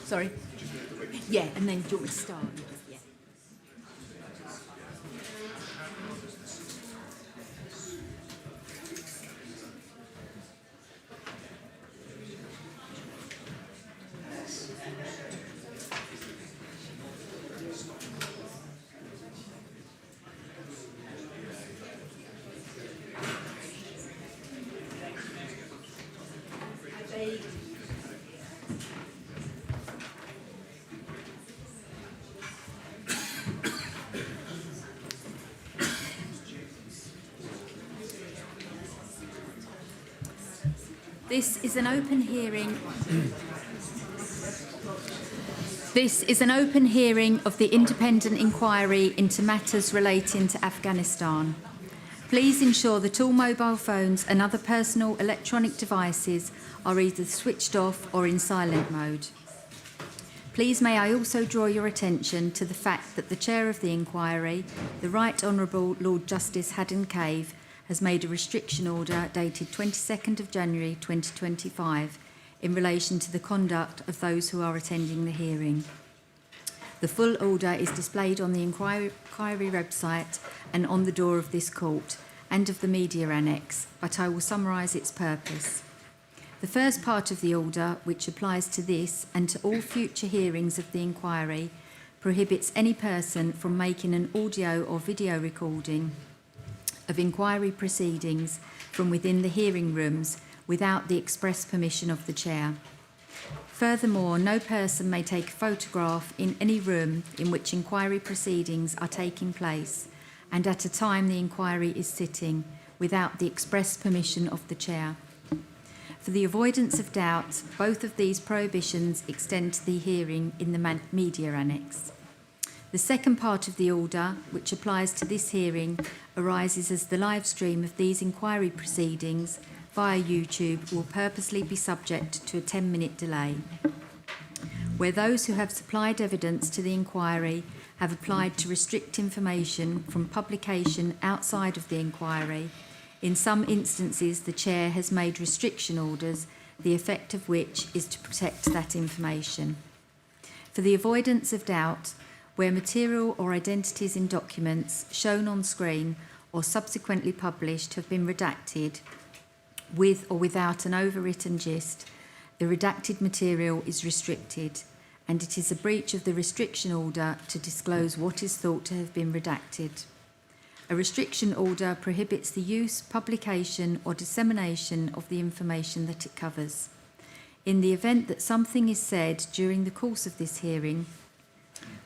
Sorry? Yeah, and then do you want me to start? Yeah. This is an open hearing. This is an open hearing of the independent inquiry into matters relating to Afghanistan. Please ensure that all mobile phones and other personal electronic devices are either switched off or in silent mode. Please may I also draw your attention to the fact that the Chair of the inquiry, the Right Honourable Lord Justice Haddon-Cave, has made a restriction order dated 22nd of January 2025 in relation to the conduct of those who are attending the hearing. The full order is displayed on the inquiry website and on the door of this court and of the media annex, but I will summarise its purpose. The first part of the order, which applies to this and to all future hearings of the inquiry, prohibits any person from making an audio or video recording of inquiry proceedings from within the hearing rooms without the express permission of the Chair. Furthermore, no person may take a photograph in any room in which inquiry proceedings are taking place and at a time the inquiry is sitting without the express permission of the Chair. For the avoidance of doubt, both of these prohibitions extend to the hearing in the media annex. The second part of the order, which applies to this hearing, arises as the live stream of these inquiry proceedings via YouTube will purposely be subject to a 10-minute delay. Where those who have supplied evidence to the inquiry have applied to restrict information from publication outside of the inquiry, in some instances the Chair has made restriction orders, the effect of which is to protect that information. For the avoidance of doubt, where material or identities in documents shown on screen or subsequently published have been redacted, with or without an overwritten gist, the redacted material is restricted, and it is a breach of the restriction order to disclose what is thought to have been redacted. A restriction order prohibits the use, publication, or dissemination of the information that it covers. In the event that something is said during the course of this hearing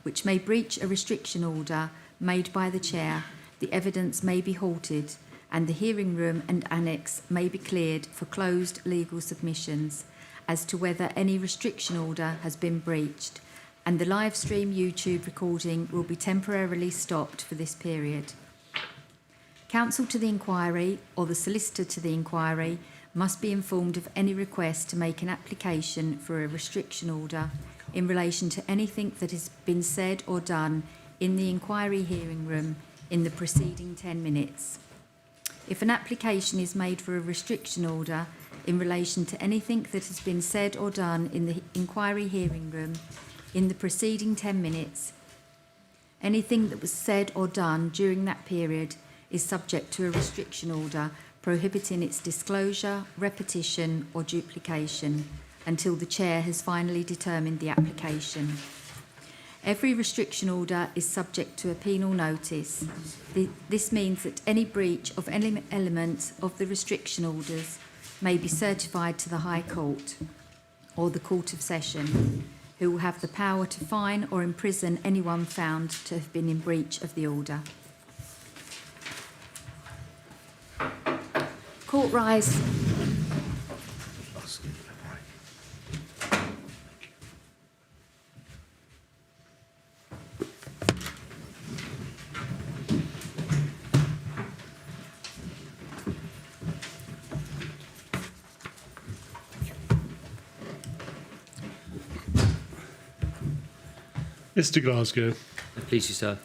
which may breach a restriction order made by the Chair, the evidence may be halted and the hearing room and annex may be cleared for closed legal submissions as to whether any restriction order has been breached, and the live stream YouTube recording will be temporarily stopped for this period. Counsel to the inquiry or the solicitor to the inquiry must be informed of any request to make an application for a restriction order in relation to anything that has been said or done in the inquiry hearing room in the preceding 10 minutes. If an application is made for a restriction order in relation to anything that has been said or done in the inquiry hearing room in the preceding 10 minutes, anything that was said or done during that period is subject to a restriction order prohibiting its disclosure, repetition or duplication until the Chair has finally determined the application. Every restriction order is subject to a penal notice. This means that any breach of any element of the restriction orders may be certified to the High Court or the Court of Session, who will have the power to fine or imprison anyone found to have been in breach of the order. Court rise. Mr. Glasgow. Please, sir.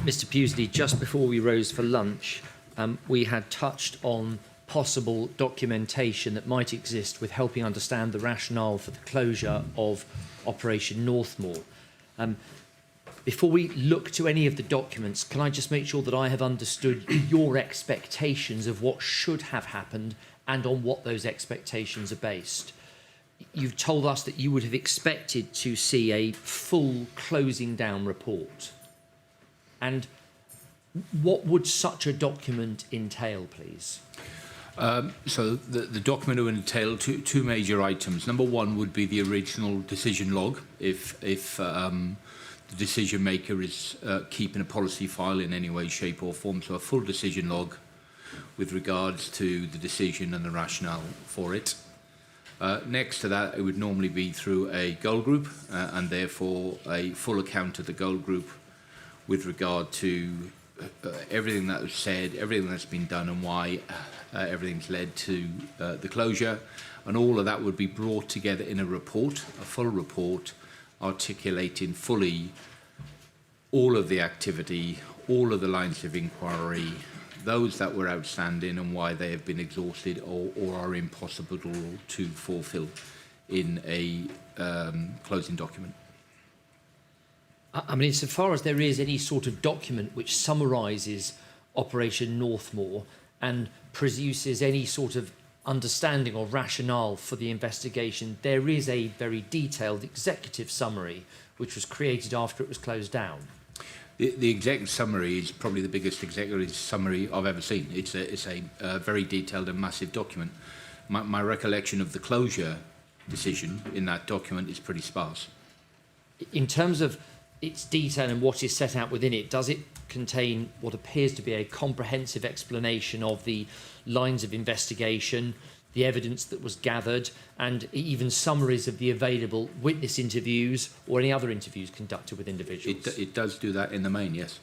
Mr. Pughsley, just before we rose for lunch, we had touched on possible documentation that might exist with helping understand the rationale for the closure of Operation Northmoor. Before we look to any of the documents, can I just make sure that I have understood your expectations of what should have happened and on what those expectations are based? You've told us that you would have expected to see a full closing down report. And what would such a document entail, please? So the document would entail two major items. Number one would be the original decision log, if the decision maker is keeping a policy file in any way, shape or form. So a full decision log with regards to the decision and the rationale for it. Next to that, it would normally be through a goal group and therefore a full account of the goal group with regard to everything that was said, everything that's been done and why everything's led to the closure. And all of that would be brought together in a report, a full report, articulating fully all of the activity, all of the lines of inquiry, those that were outstanding and why they have been exhausted or are impossible to fulfil in a closing document. I mean, insofar as there is any sort of document which summarises Operation Northmoor and produces any sort of understanding or rationale for the investigation, there is a very detailed executive summary which was created after it was closed down. The executive summary is probably the biggest executive summary I've ever seen. It's a very detailed and massive document. My recollection of the closure decision in that document is pretty sparse. In terms of its detail and what is set out within it, does it contain what appears to be a comprehensive explanation of the lines of investigation, the evidence that was gathered, and even summaries of the available witness interviews or any other interviews conducted with individuals? It does do that in the main, yes.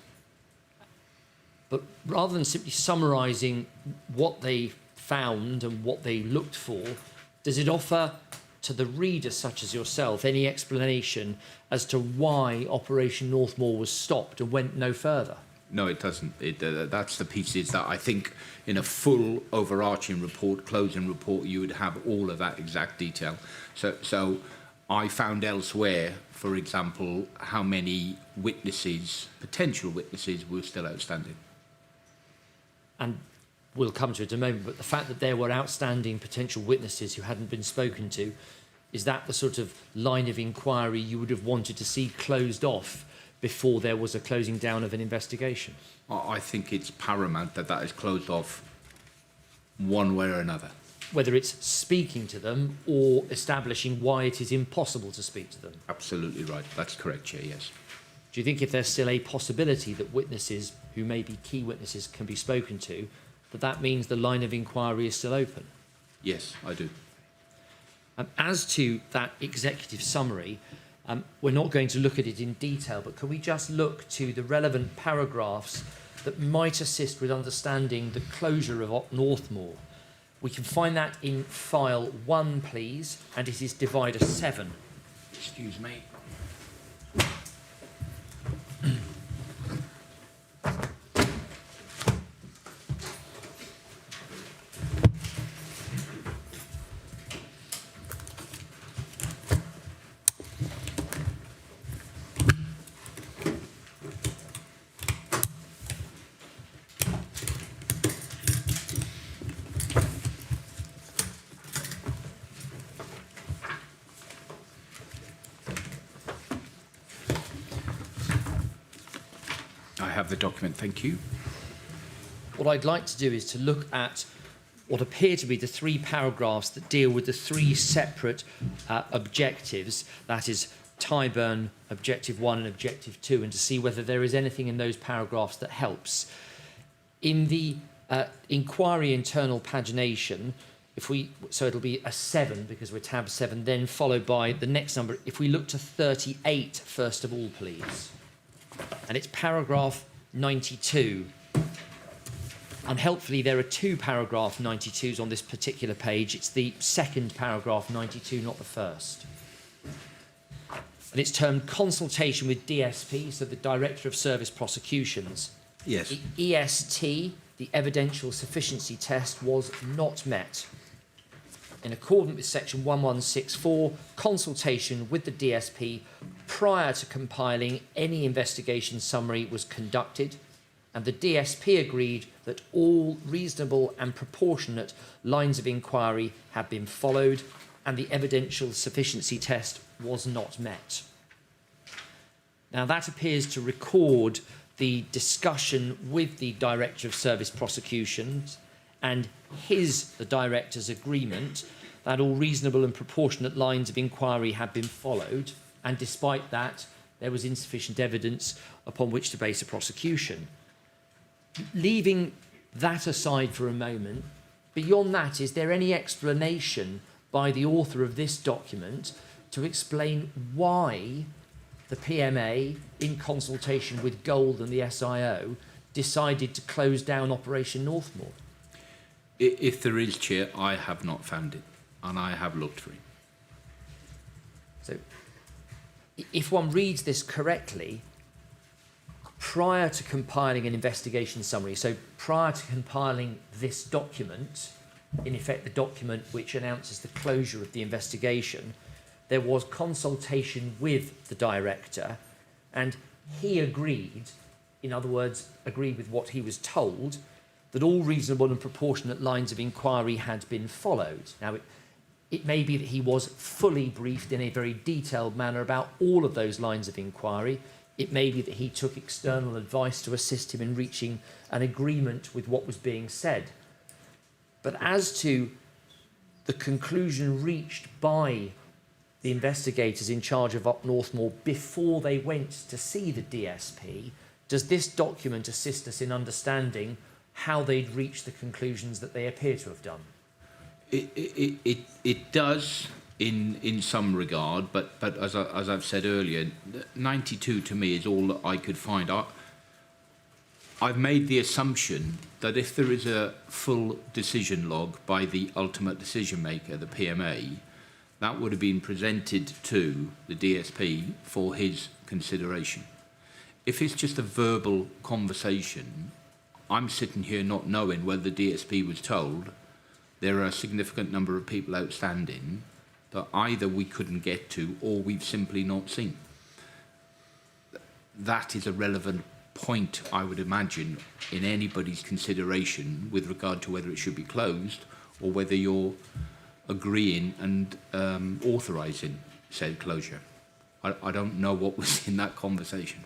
But rather than simply summarising what they found and what they looked for, does it offer to the reader, such as yourself, any explanation as to why Operation Northmoor was stopped and went no further? No, it doesn't. That's the pieces that I think in a full overarching report, closing report, you would have all of that exact detail. So I found elsewhere, for example, how many witnesses, potential witnesses, were still outstanding. And we'll come to it in a moment, but the fact that there were outstanding potential witnesses who hadn't been spoken to, is that the sort of line of inquiry you would have wanted to see closed off before there was a closing down of an investigation? I think it's paramount that that is closed off one way or another. Whether it's speaking to them or establishing why it is impossible to speak to them? Absolutely right. That's correct, Chair, yes. Do you think if there's still a possibility that witnesses who may be key witnesses can be spoken to, that means the line of inquiry is still open? Yes, I do. As to that executive summary, we're not going to look at it in detail, but can we just look to the relevant paragraphs that might assist with understanding the closure of Northmoor? We can find that in file 1, please, and it is divider 7. Excuse me. I have the document, thank you. What I'd like to do is to look at what appear to be the 3 paragraphs that deal with the 3 separate objectives, that is Tyburn Objective 1 and Objective 2, and to see whether there is anything in those paragraphs that helps. In the inquiry internal pagination, so it'll be a 7 because we're tab 7, then followed by the next number. If we look to 38 first of all, please. And it's paragraph 92. Unhelpfully, there are 2 paragraph 92s on this particular page. It's the second paragraph 92, not the first. and it's termed consultation with DSP, so the Director of Service Prosecutions. Yes. The EST, the evidential sufficiency test, was not met. In accordance with section 1164, consultation with the DSP prior to compiling any investigation summary was conducted, and the DSP agreed that all reasonable and proportionate lines of inquiry had been followed, and the evidential sufficiency test was not met. Now, that appears to record the discussion with the Director of Service Prosecutions and the Director's agreement that all reasonable and proportionate lines of inquiry had been followed, and despite that, there was insufficient evidence upon which to base a prosecution. Leaving that aside for a moment, beyond that, is there any explanation by the author of this document to explain why the PMA, in consultation with Gold and the SIO, decided to close down Operation Northmoor? If there is, Chair, I have not found it, and I have looked for it. So, if one reads this correctly, prior to compiling an investigation summary, so prior to compiling this document, in effect the document which announces the closure of the investigation, there was consultation with the Director, and he agreed, in other words, agreed with what he was told, that all reasonable and proportionate lines of inquiry had been followed. Now, it may be that he was fully briefed in a very detailed manner about all of those lines of inquiry. It may be that he took external advice to assist him in reaching an agreement with what was being said. But as to the conclusion reached by the investigators in charge of Up Northmoor before they went to see the DSP, does this document assist us in understanding how they'd reached the conclusions that they appear to have done? It does in some regard, but as I've said earlier, 92 to me is all that I could find. I've made the assumption that if there is a full decision log by the ultimate decision maker, the PMA, that would have been presented to the DSP for his consideration. If it's just a verbal conversation, I'm sitting here not knowing whether the DSP was told there are a significant number of people outstanding that either we couldn't get to or we've simply not seen. That is a relevant point, I would imagine, in anybody's consideration with regard to whether it should be closed or whether you're agreeing and authorising said closure. I don't know what was in that conversation.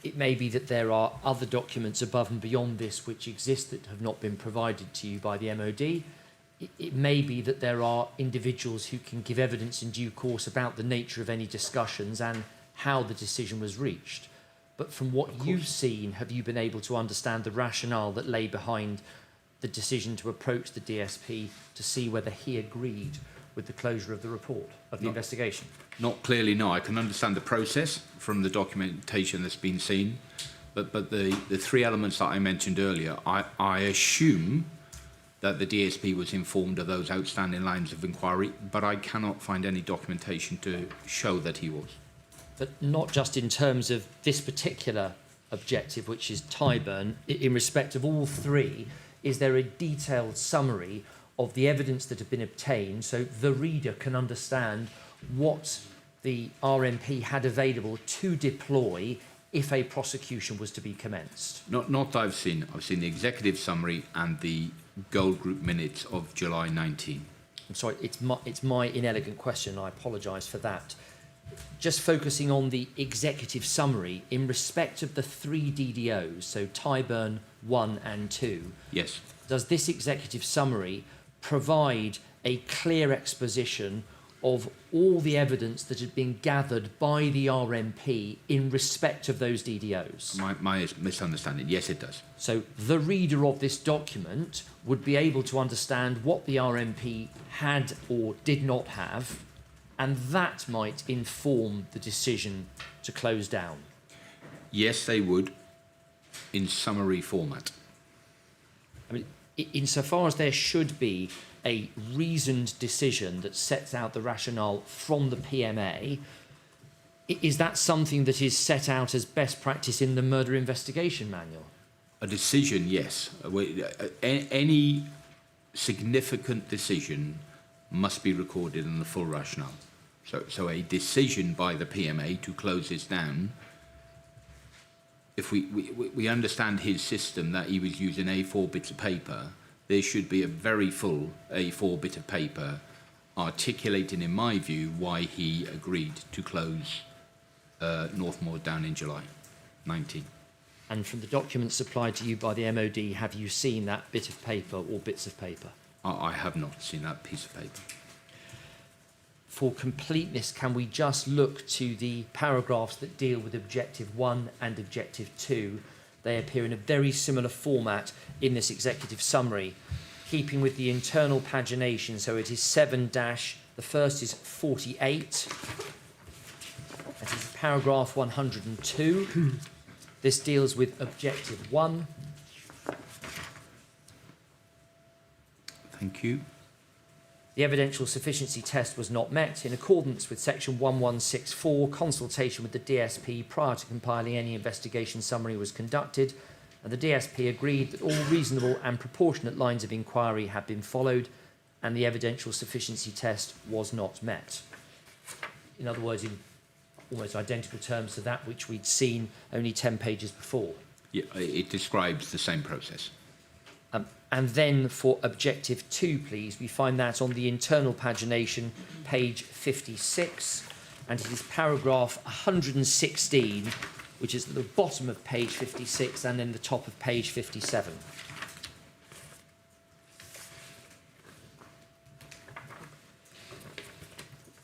It may be that there are other documents above and beyond this which exist that have not been provided to you by the MOD. It may be that there are individuals who can give evidence in due course about the nature of any discussions and how the decision was reached. But from what you've seen, have you been able to understand the rationale that lay behind the decision to approach the DSP to see whether he agreed with the closure of the report, of the investigation? Not clearly, no. I can understand the process from the documentation that's been seen, but the three elements that I mentioned earlier, I assume that the DSP was informed of those outstanding lines of inquiry, but I cannot find any documentation to show that he was. But not just in terms of this particular objective, which is Tyburn, in respect of all three, is there a detailed summary of the evidence that have been obtained so the reader can understand what the RMP had available to deploy if a prosecution was to be commenced? Not that I've seen. I've seen the executive summary and the Gold Group minutes of July 19. I'm sorry, it's my inelegant question. I apologise for that. Just focusing on the executive summary in respect of the three DDOs, so Tyburn 1 and 2. Yes. Does this executive summary provide a clear exposition of all the evidence that had been gathered by the RMP in respect of those DDOs? My misunderstanding. Yes, it does. So the reader of this document would be able to understand what the RMP had or did not have, and that might inform the decision to close down. Yes, they would, in summary format. I mean, insofar as there should be a reasoned decision that sets out the rationale from the PMA, Is that something that is set out as best practice in the murder investigation manual? A decision, yes. Any significant decision must be recorded in the full rationale. So a decision by the PMA to close this down, if we understand his system that he was using A4 bits of paper, there should be a very full A4 bit of paper articulating, in my view, why he agreed to close Northmoor down in July 19. And from the documents supplied to you by the MOD, have you seen that bit of paper or bits of paper? I have not seen that piece of paper. For completeness, can we just look to the paragraphs that deal with Objective 1 and Objective 2? They appear in a very similar format in this executive summary, keeping with the internal pagination. So it is 7 dash, the first is 48. That is paragraph 102. This deals with Objective 1. Thank you. The evidential sufficiency test was not met. In accordance with section 1164, consultation with the DSP prior to compiling any investigation summary was conducted, and the DSP agreed that all reasonable and proportionate lines of inquiry had been followed, and the evidential sufficiency test was not met. In other words, in almost identical terms to that which we'd seen only 10 pages before. Yeah, it describes the same process. And then for Objective 2, please, we find that on the internal pagination, page 56, and it is paragraph 116, which is at the bottom of page 56 and then the top of page 57.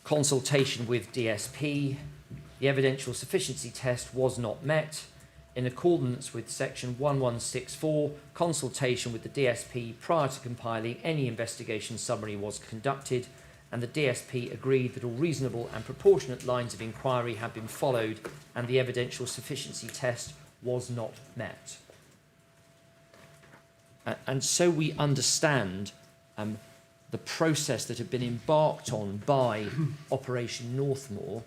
Consultation with DSP. The evidential sufficiency test was not met. In accordance with section 1164, consultation with the DSP prior to compiling any investigation summary was conducted, and the DSP agreed that all reasonable and proportionate lines of inquiry had been followed, and the evidential sufficiency test was not met. And so we understand the process that had been embarked on by Operation Northmoor.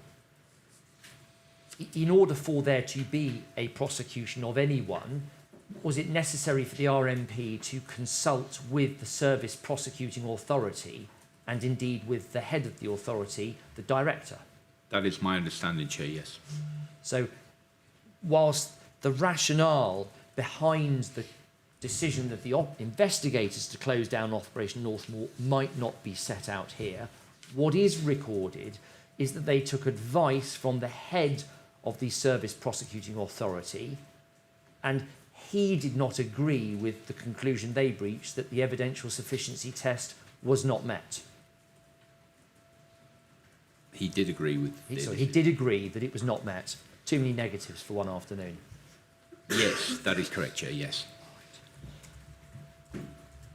In order for there to be a prosecution of anyone, was it necessary for the RMP to consult with the service prosecuting authority and indeed with the head of the authority, the director? That is my understanding, Chair, yes. So whilst the rationale behind the decision of the investigators to close down Operation Northmoor might not be set out here, what is recorded is that they took advice from the head of the service prosecuting authority, and he did not agree with the conclusion they reached that the evidential sufficiency test was not met. He did agree with... He did agree that it was not met. Too many negatives for one afternoon. Yes, that is correct, Chair, yes.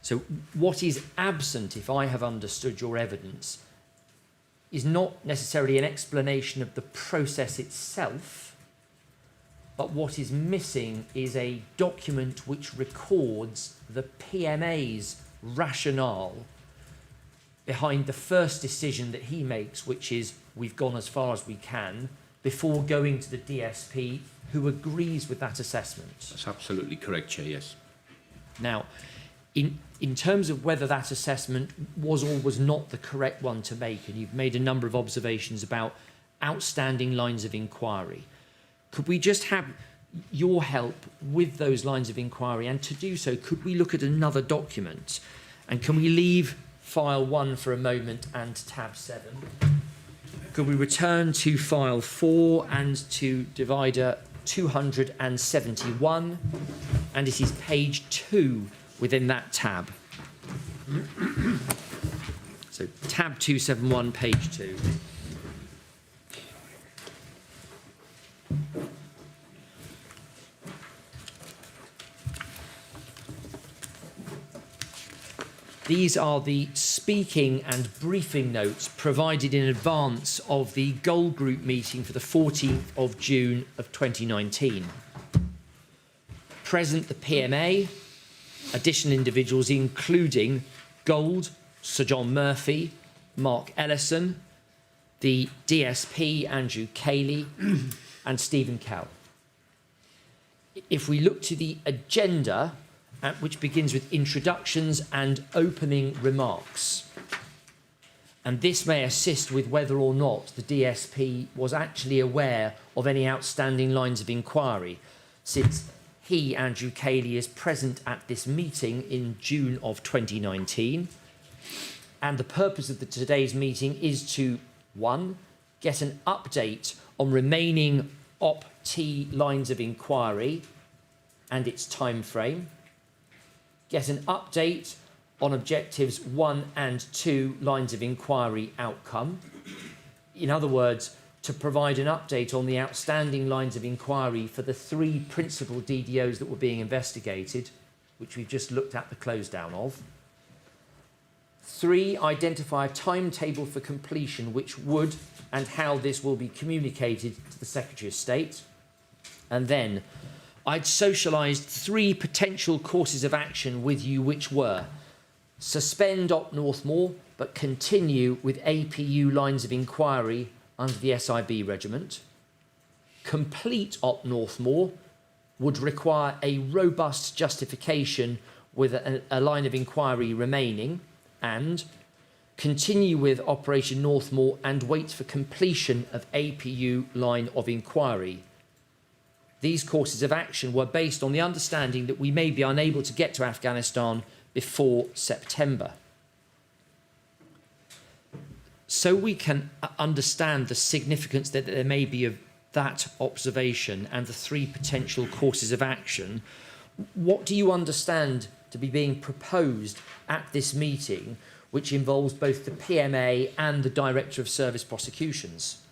So what is absent, if I have understood your evidence, is not necessarily an explanation of the process itself, but what is missing is a document which records the PMA's rationale behind the first decision that he makes, which is we've gone as far as we can, before going to the DSP, who agrees with that assessment. That's absolutely correct, Chair, yes. Now, in terms of whether that assessment was or was not the correct one to make, and you've made a number of observations about outstanding lines of inquiry, could we just have your help with those lines of inquiry? And to do so, could we look at another document? And can we leave file 1 for a moment and tab 7? Could we return to file 4 and to divider 271? And it is page 2 within that tab. So tab 271, page 2. These are the speaking and briefing notes provided in advance of the Gold Group meeting for the 14th of June of 2019. Present the PMA, additional individuals including Gold, Sir John Murphy, Mark Ellison, the DSP, Andrew Cayley, and Stephen Kell. If we look to the agenda, which begins with introductions and opening remarks, and this may assist with whether or not the DSP was actually aware of any outstanding lines of inquiry, since he, Andrew Cayley, is present at this meeting in June of 2019. And the purpose of today's meeting is to, 1, get an update on remaining Op-T lines of inquiry and its time frame, get an update on objectives 1 and 2 lines of inquiry outcome. In other words, to provide an update on the outstanding lines of inquiry for the 3 principal DDOs that were being investigated, which we've just looked at the close down of. 3, identify a timetable for completion, which would and how this will be communicated to the Secretary of State. And then I'd socialised 3 potential courses of action with you, which were suspend Op Northmoor, but continue with APU lines of inquiry under the SIB regiment. Complete Op Northmoor would require a robust justification with a line of inquiry remaining, and continue with Operation Northmoor and wait for completion of APU line of inquiry. These courses of action were based on the understanding that we may be unable to get to Afghanistan before September. So we can understand the significance that there may be of that observation and the 3 potential courses of action. What do you understand to be being proposed at this meeting, which involves both the PMA and the Director of Service Prosecutions?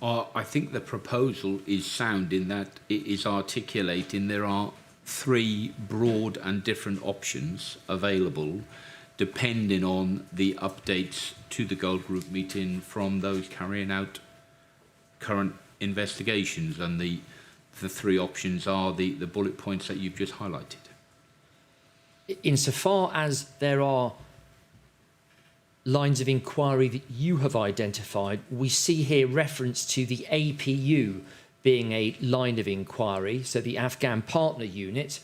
I think the proposal is sound in that it is articulating there are 3 broad and different options available depending on the updates to the Gold Group meeting from those carrying out current investigations, and the 3 options are the bullet points that you've just highlighted. Insofar as there are lines of inquiry that you have identified, we see here reference to the APU being a line of inquiry, so the Afghan partner unit,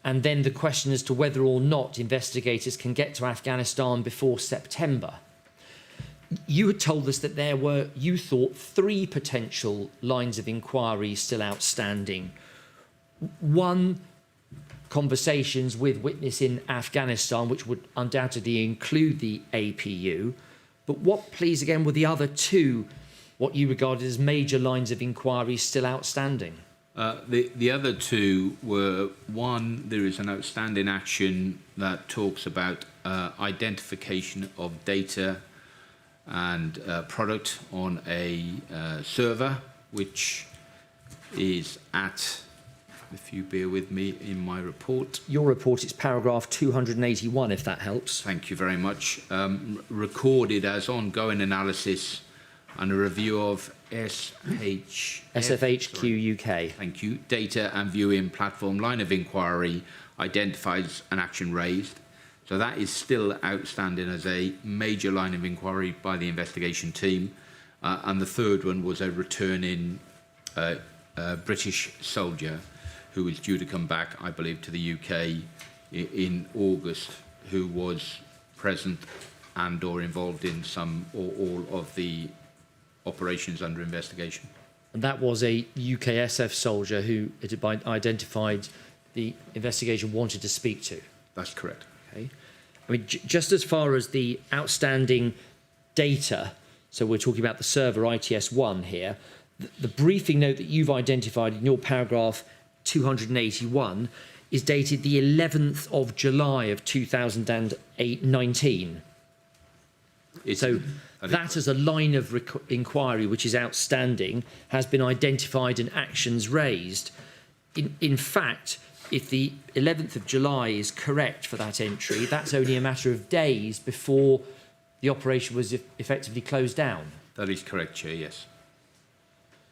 and then the question as to whether or not investigators can get to Afghanistan before September. You had told us that there were, you thought, 3 potential lines of inquiry still outstanding. 1, conversations with witness in Afghanistan, which would undoubtedly include the APU. But what, please, again, were the other 2, what you regarded as major lines of inquiry still outstanding? The other 2 were, 1, there is an outstanding action that talks about identification of data and product on a server, which is at, if you bear with me, in my report. Your report is paragraph 281, if that helps. Thank you very much. Recorded as ongoing analysis and a review of SFHQ UK. Thank you. Data and viewing platform line of inquiry identifies an action raised. So that is still outstanding as a major line of inquiry by the investigation team. And the 3rd one was a returning British soldier who is due to come back, I believe, to the UK in August, who was present and or involved in some or all of the operations under investigation. And that was a UKSF soldier who it had been identified the investigation wanted to speak to. That's correct. Okay. I mean, just as far as the outstanding data, so we're talking about the server ITS1 here, the briefing note that you've identified in your paragraph 281 is dated the 11th of July of 2019. So that as a line of inquiry which is outstanding has been identified and actions raised. In fact, if the 11th of July is correct for that entry, that's only a matter of days before the operation was effectively closed down. That is correct, Chair, yes.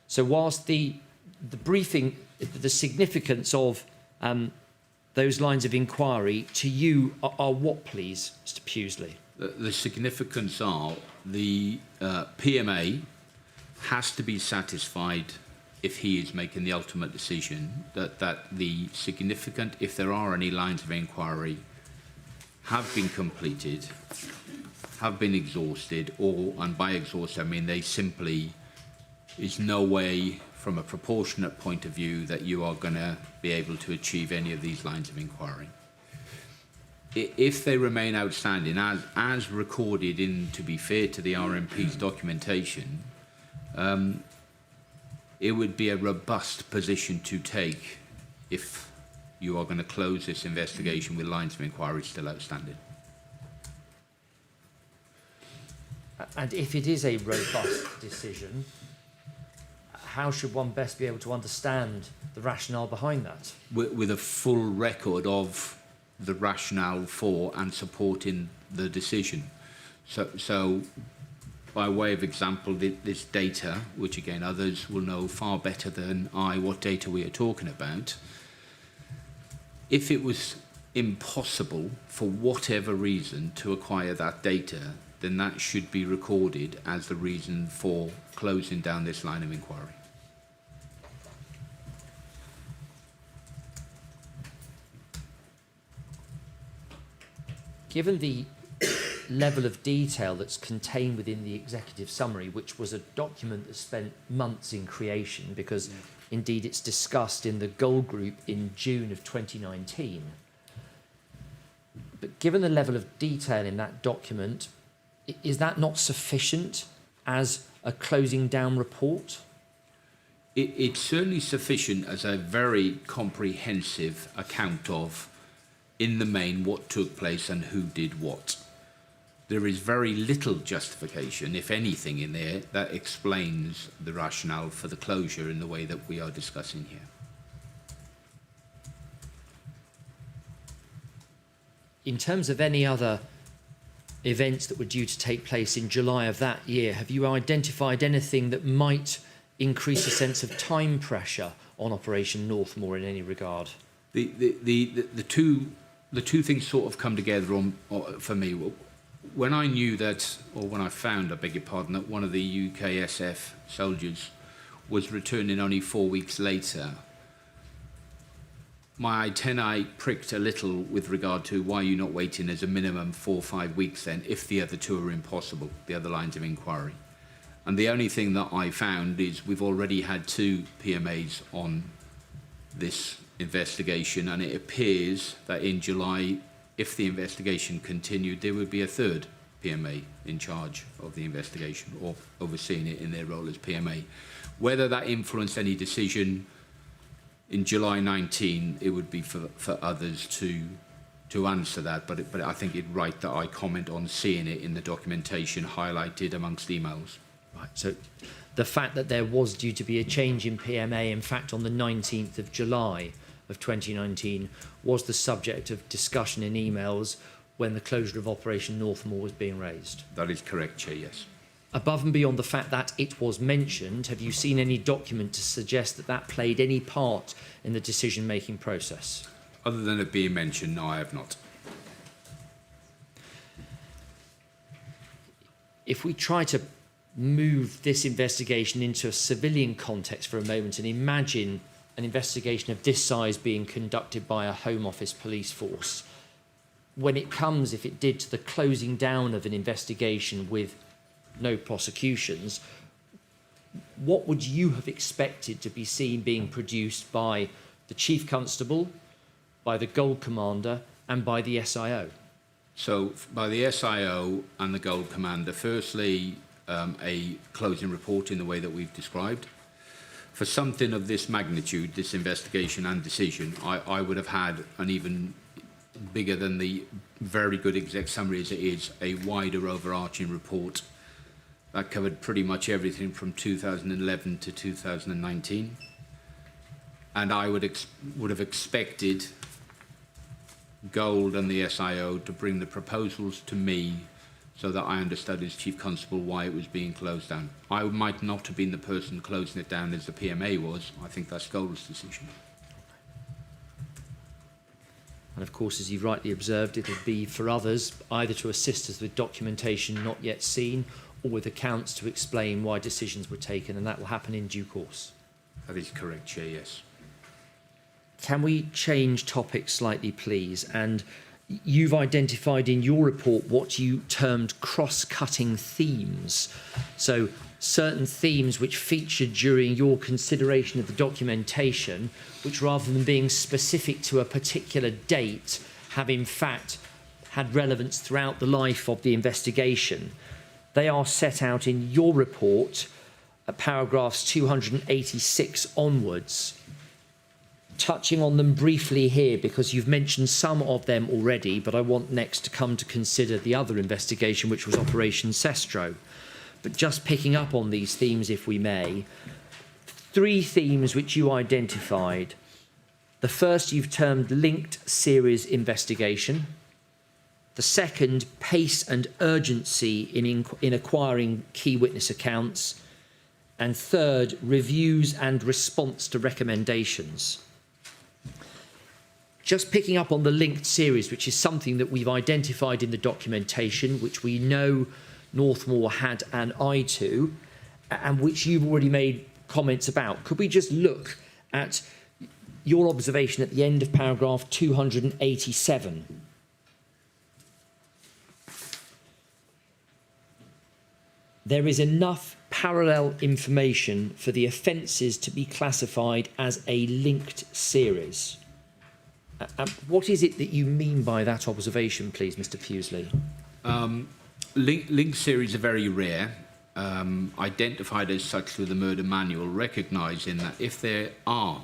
So whilst the briefing, the significance of those lines of inquiry to you are what, please, Mr. Pughsley? The significance are the PMA has to be satisfied if he is making the ultimate decision that the significant, if there are any lines of inquiry, have been completed, have been exhausted, and by exhausted I mean they simply is no way from a proportionate point of view that you are going to be able to achieve any of these lines of inquiry. If they remain outstanding, as recorded in, to be fair to the RMP's documentation, it would be a robust position to take if you are going to close this investigation with lines of inquiry still outstanding. And if it is a robust decision, how should one best be able to understand the rationale behind that? With a full record of the rationale for and supporting the decision. So by way of example, this data, which again others will know far better than I what data we are talking about, if it was impossible for whatever reason to acquire that data, then that should be recorded as the reason for closing down this line of inquiry. Given the level of detail that's contained within the executive summary, which was a document that spent months in creation, because indeed it's discussed in the goal group in June of 2019. But given the level of detail in that document, is that not sufficient as a closing down report? It's certainly sufficient as a very comprehensive account of, in the main, what took place and who did what. There is very little justification, if anything, in there that explains the rationale for the closure in the way that we are discussing here. In terms of any other events that were due to take place in July of that year, have you identified anything that might increase a sense of time pressure on Operation Northmoor in any regard? The two things sort of come together for me. When I knew that, or when I found, I beg your pardon, that one of the UKSF soldiers was returning only 4 weeks later, my antennae pricked a little with regard to why you're not waiting as a minimum 4 or 5 weeks then, if the other two are impossible, the other lines of inquiry. And the only thing that I found is we've already had 2 PMAs on this investigation, and it appears that in July, if the investigation continued, there would be a 3rd PMA in charge of the investigation or overseeing it in their role as PMA. Whether that influenced any decision in July 19, it would be for others to answer that, but I think it's right that I comment on seeing it in the documentation highlighted amongst emails. Right, so the fact that there was due to be a change in PMA, in fact, on the 19th of July of 2019, was the subject of discussion in emails when the closure of Operation Northmoor was being raised. That is correct, Chair, yes. Above and beyond the fact that it was mentioned, have you seen any document to suggest that that played any part in the decision-making process? Other than it being mentioned, no, I have not. If we try to move this investigation into a civilian context for a moment and imagine an investigation of this size being conducted by a Home Office police force, when it comes, if it did, to the closing down of an investigation with no prosecutions, what would you have expected to be seen being produced by the Chief Constable, by the Gold Commander and by the SIO? So by the SIO and the Gold Commander, firstly, a closing report in the way that we've described. For something of this magnitude, this investigation and decision, I would have had an even bigger than the very good exec summary as it is, a wider overarching report that covered pretty much everything from 2011 to 2019. And I would have expected Gold and the SIO to bring the proposals to me so that I understood as Chief Constable why it was being closed down. I might not have been the person closing it down as the PMA was. I think that's Gold's decision. And of course, as you've rightly observed, it'll be for others either to assist us with documentation not yet seen or with accounts to explain why decisions were taken, and that will happen in due course. That is correct, Chair, yes. Can we change topic slightly, please? And you've identified in your report what you termed cross-cutting themes. So certain themes which featured during your consideration of the documentation, which rather than being specific to a particular date, have in fact had relevance throughout the life of the investigation. They are set out in your report at paragraphs 286 onwards. Touching on them briefly here because you've mentioned some of them already, but I want next to come to consider the other investigation, which was Operation Sestro. But just picking up on these themes, if we may, 3 themes which you identified. The first you've termed linked series investigation. The second, pace and urgency in acquiring key witness accounts. And third, reviews and response to recommendations. Just picking up on the linked series, which is something that we've identified in the documentation, which we know Northmoor had an eye to, and which you've already made comments about. Could we just look at your observation at the end of paragraph 287? There is enough parallel information for the offences to be classified as a linked series. What is it that you mean by that observation, please, Mr. Pughsley? Linked series are very rare, identified as such through the murder manual, recognising that if there are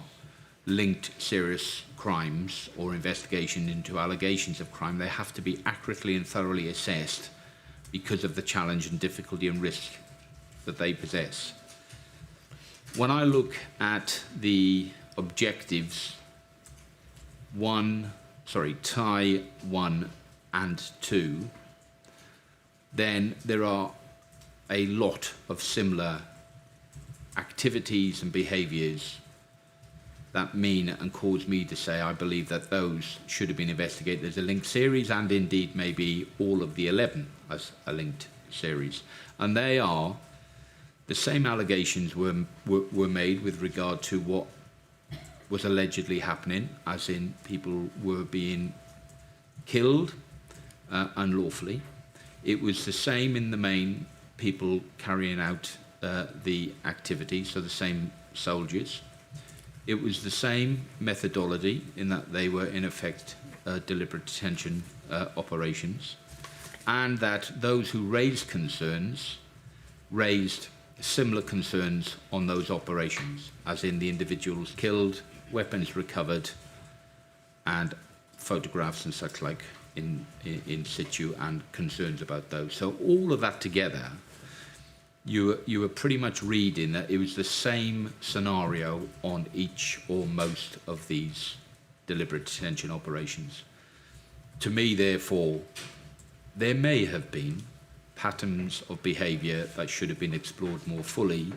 linked serious crimes or investigation into allegations of crime, they have to be accurately and thoroughly assessed because of the challenge and difficulty and risk that they possess. When I look at the objectives tie 1 and 2, then there are a lot of similar activities and behaviours that mean and cause me to say I believe that those should have been investigated as a linked series, and indeed maybe all of the 11 as a linked series. And they are the same allegations were made with regard to what was allegedly happening, as in people were being killed unlawfully. It was the same in the main people carrying out the activity, so the same soldiers. It was the same methodology in that they were in effect deliberate detention operations, and that those who raised concerns raised similar concerns on those operations, as in the individuals killed, weapons recovered, and photographs and such like in situ, and concerns about those. So all of that together, you were pretty much reading that it was the same scenario on each or most of these deliberate detention operations. To me, therefore, there may have been patterns of behaviour that should have been explored more fully,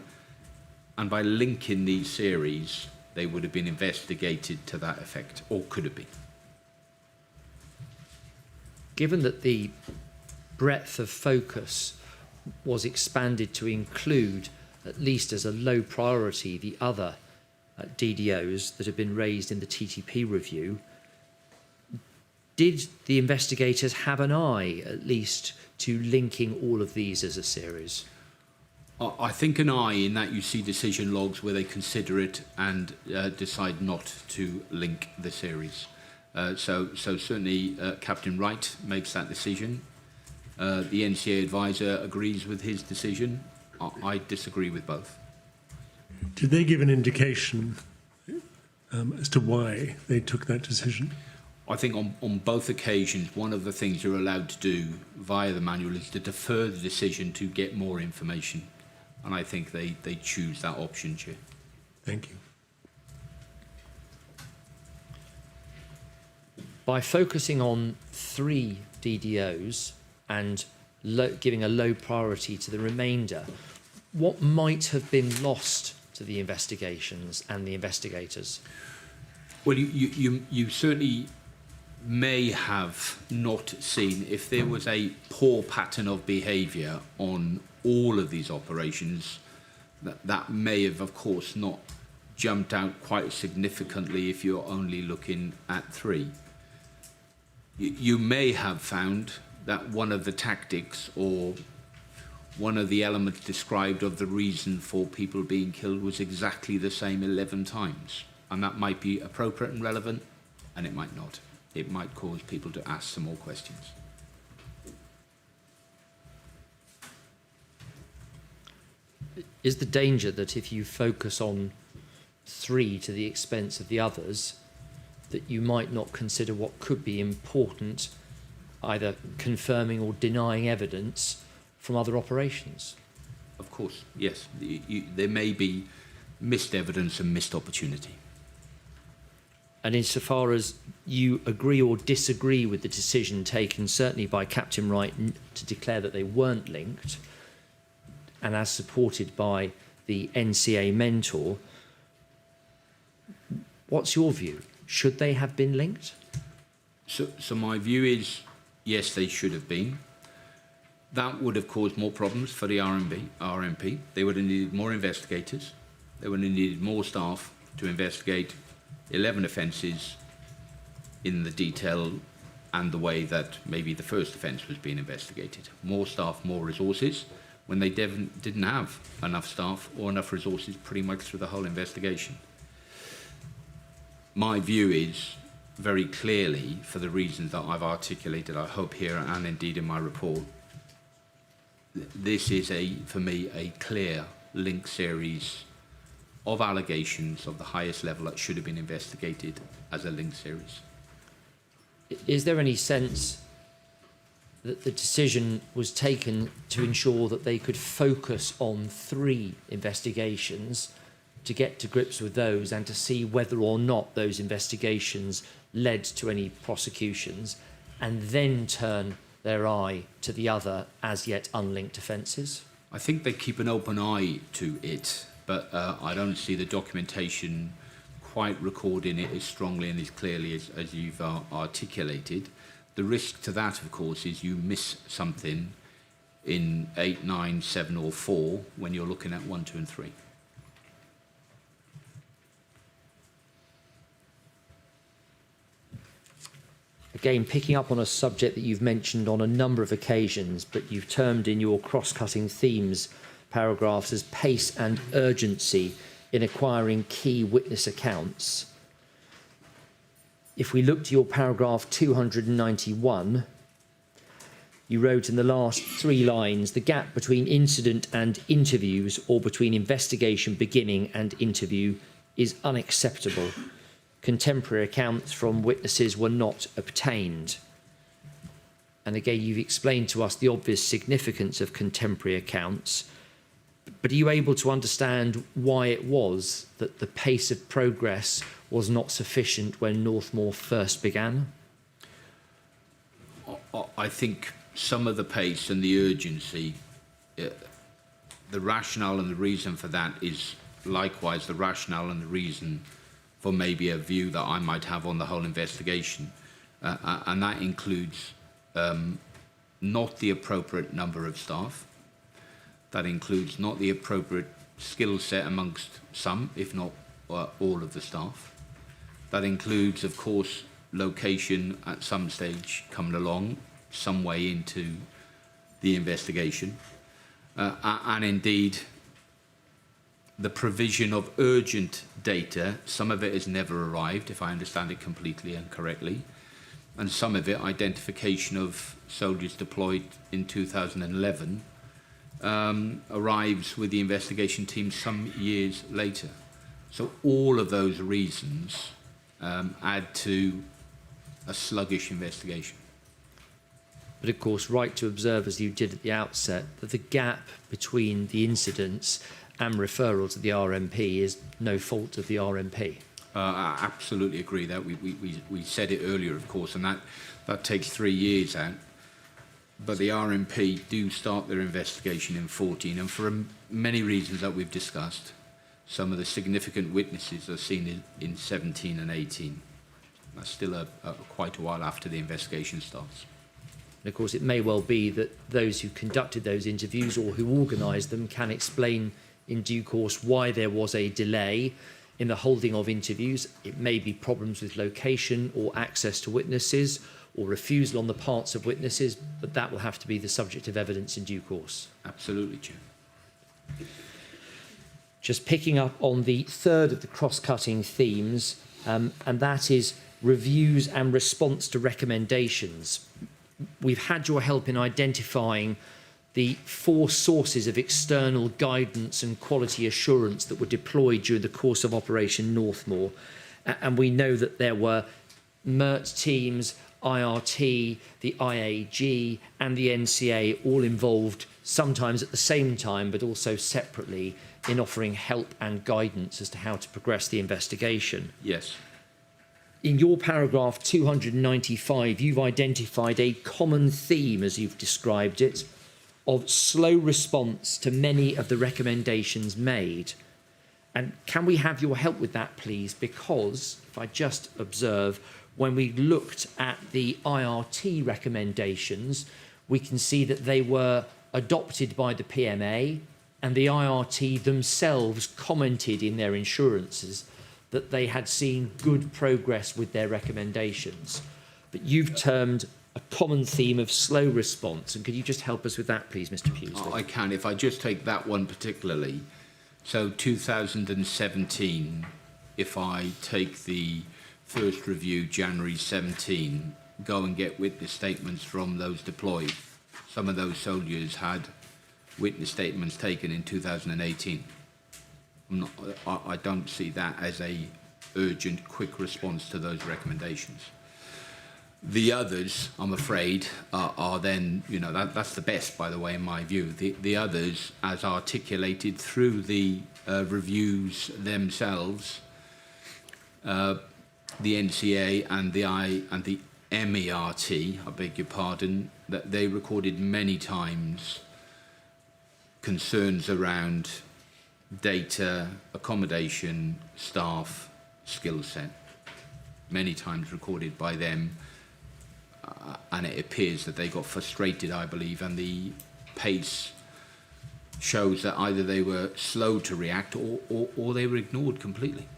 and by linking these series, they would have been investigated to that effect, or could have been. Given that the breadth of focus was expanded to include, at least as a low priority, the other DDOs that have been raised in the TTP review, did the investigators have an eye, at least, to linking all of these as a series? I think an eye in that you see decision logs where they consider it and decide not to link the series. So certainly Captain Wright makes that decision. The NCA advisor agrees with his decision. I disagree with both. Did they give an indication as to why they took that decision? I think on both occasions, one of the things you're allowed to do via the manual is to defer the decision to get more information. And I think they choose that option, Chair. Thank you. By focusing on 3 DDOs and giving a low priority to the remainder, what might have been lost to the investigations and the investigators? Well, you certainly may have not seen, if there was a poor pattern of behaviour on all of these operations, that may have, of course, not jumped out quite significantly if you're only looking at 3. You may have found that one of the tactics or one of the elements described of the reason for people being killed was exactly the same 11 times. And that might be appropriate and relevant, and it might not. It might cause people to ask some more questions. Is the danger that if you focus on 3 to the expense of the others, that you might not consider what could be important, either confirming or denying evidence from other operations? Of course, yes. There may be missed evidence and missed opportunity. And insofar as you agree or disagree with the decision taken, certainly by Captain Wright, to declare that they weren't linked, and as supported by the NCA mentor, what's your view? Should they have been linked? So my view is, yes, they should have been. That would have caused more problems for the RMP. They would have needed more investigators. They would have needed more staff to investigate 11 offences in the detail and the way that maybe the first offence was being investigated. More staff, more resources, when they didn't have enough staff or enough resources pretty much through the whole investigation. My view is, very clearly, for the reasons that I've articulated, I hope here and indeed in my report, this is, for me, a clear link series of allegations of the highest level that should have been investigated as a link series. Is there any sense that the decision was taken to ensure that they could focus on 3 investigations to get to grips with those and to see whether or not those investigations led to any prosecutions, and then turn their eye to the other as yet unlinked offences? I think they keep an open eye to it, but I don't see the documentation quite recording it as strongly and as clearly as you've articulated. The risk to that, of course, is you miss something in 8, 9, 7 or 4 when you're looking at 1, 2 and 3. Again, picking up on a subject that you've mentioned on a number of occasions, but you've termed in your cross-cutting themes paragraphs as pace and urgency in acquiring key witness accounts. If we look to your paragraph 291, you wrote in the last 3 lines, the gap between incident and interviews, or between investigation beginning and interview, is unacceptable. Contemporary accounts from witnesses were not obtained. And again, you've explained to us the obvious significance of contemporary accounts, but are you able to understand why it was that the pace of progress was not sufficient when Northmoor first began? I think some of the pace and the urgency, the rationale and the reason for that is likewise the rationale and the reason for maybe a view that I might have on the whole investigation. And that includes not the appropriate number of staff. That includes not the appropriate skill set amongst some, if not all of the staff. That includes, of course, location at some stage coming along, some way into the investigation. And indeed, the provision of urgent data, some of it has never arrived, if I understand it completely and correctly, and some of it, identification of soldiers deployed in 2011, arrives with the investigation team some years later. So all of those reasons add to a sluggish investigation. But of course, right to observe, as you did at the outset, that the gap between the incidents and referral to the RMP is no fault of the RMP. I absolutely agree that. We said it earlier, of course, and that takes 3 years out. But the RMP do start their investigation in 14, and for many reasons that we've discussed, some of the significant witnesses are seen in 17 and 18. That's still quite a while after the investigation starts. And of course, it may well be that those who conducted those interviews or who organised them can explain in due course why there was a delay in the holding of interviews. It may be problems with location or access to witnesses or refusal on the parts of witnesses, but that will have to be the subject of evidence in due course. Absolutely, Chair. Just picking up on the third of the cross-cutting themes, and that is reviews and response to recommendations. We've had your help in identifying the 4 sources of external guidance and quality assurance that were deployed during the course of Operation Northmoor. And we know that there were MERT teams, IRT, the IAG and the NCA all involved, sometimes at the same time, but also separately, in offering help and guidance as to how to progress the investigation. Yes. In your paragraph 295, you've identified a common theme, as you've described it, of slow response to many of the recommendations made. And can we have your help with that, please? Because, if I just observe, when we looked at the IRT recommendations, we can see that they were adopted by the PMA, and the IRT themselves commented in their insurances that they had seen good progress with their recommendations. But you've termed a common theme of slow response. And could you just help us with that, please, Mr. Pughsley? I can. If I just take that one particularly, so 2017, if I take the first review, January 17, go and get witness statements from those deployed. Some of those soldiers had witness statements taken in 2018. I don't see that as a urgent, quick response to those recommendations. The others, I'm afraid, are then, you know, that's the best, by the way, in my view. The others, as articulated through the reviews themselves, the NCA and the MERT, I beg your pardon, that they recorded many times concerns around data, accommodation, staff, skill set, many times recorded by them, and it appears that they got frustrated, I believe, and the pace shows that either they were slow to react or they were ignored completely.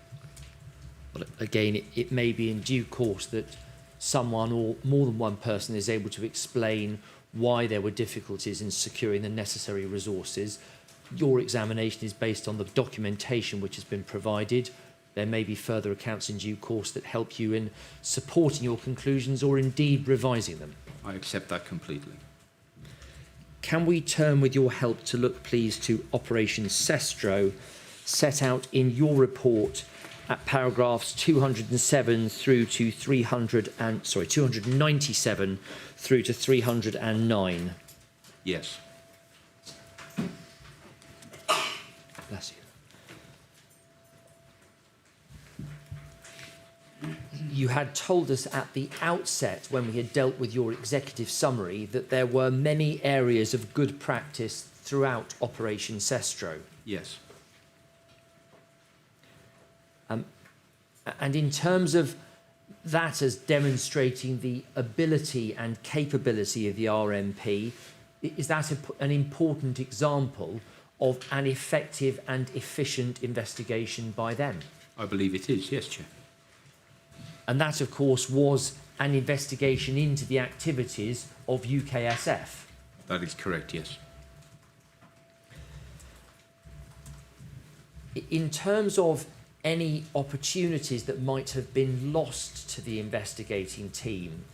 Well, again, it may be in due course that someone or more than one person is able to explain why there were difficulties in securing the necessary resources. Your examination is based on the documentation which has been provided. There may be further accounts in due course that help you in supporting your conclusions or indeed revising them. I accept that completely. Can we turn with your help to look, please, to Operation Sestro, set out in your report at paragraphs 207 through to 297 through to 309. Yes. Bless you. You had told us at the outset, when we had dealt with your executive summary, that there were many areas of good practice throughout Operation Sestro. Yes. And in terms of that as demonstrating the ability and capability of the RMP, is that an important example of an effective and efficient investigation by them? I believe it is, yes, Chair. And that, of course, was an investigation into the activities of UKSF. That is correct, yes. In terms of any opportunities that might have been lost to the investigating team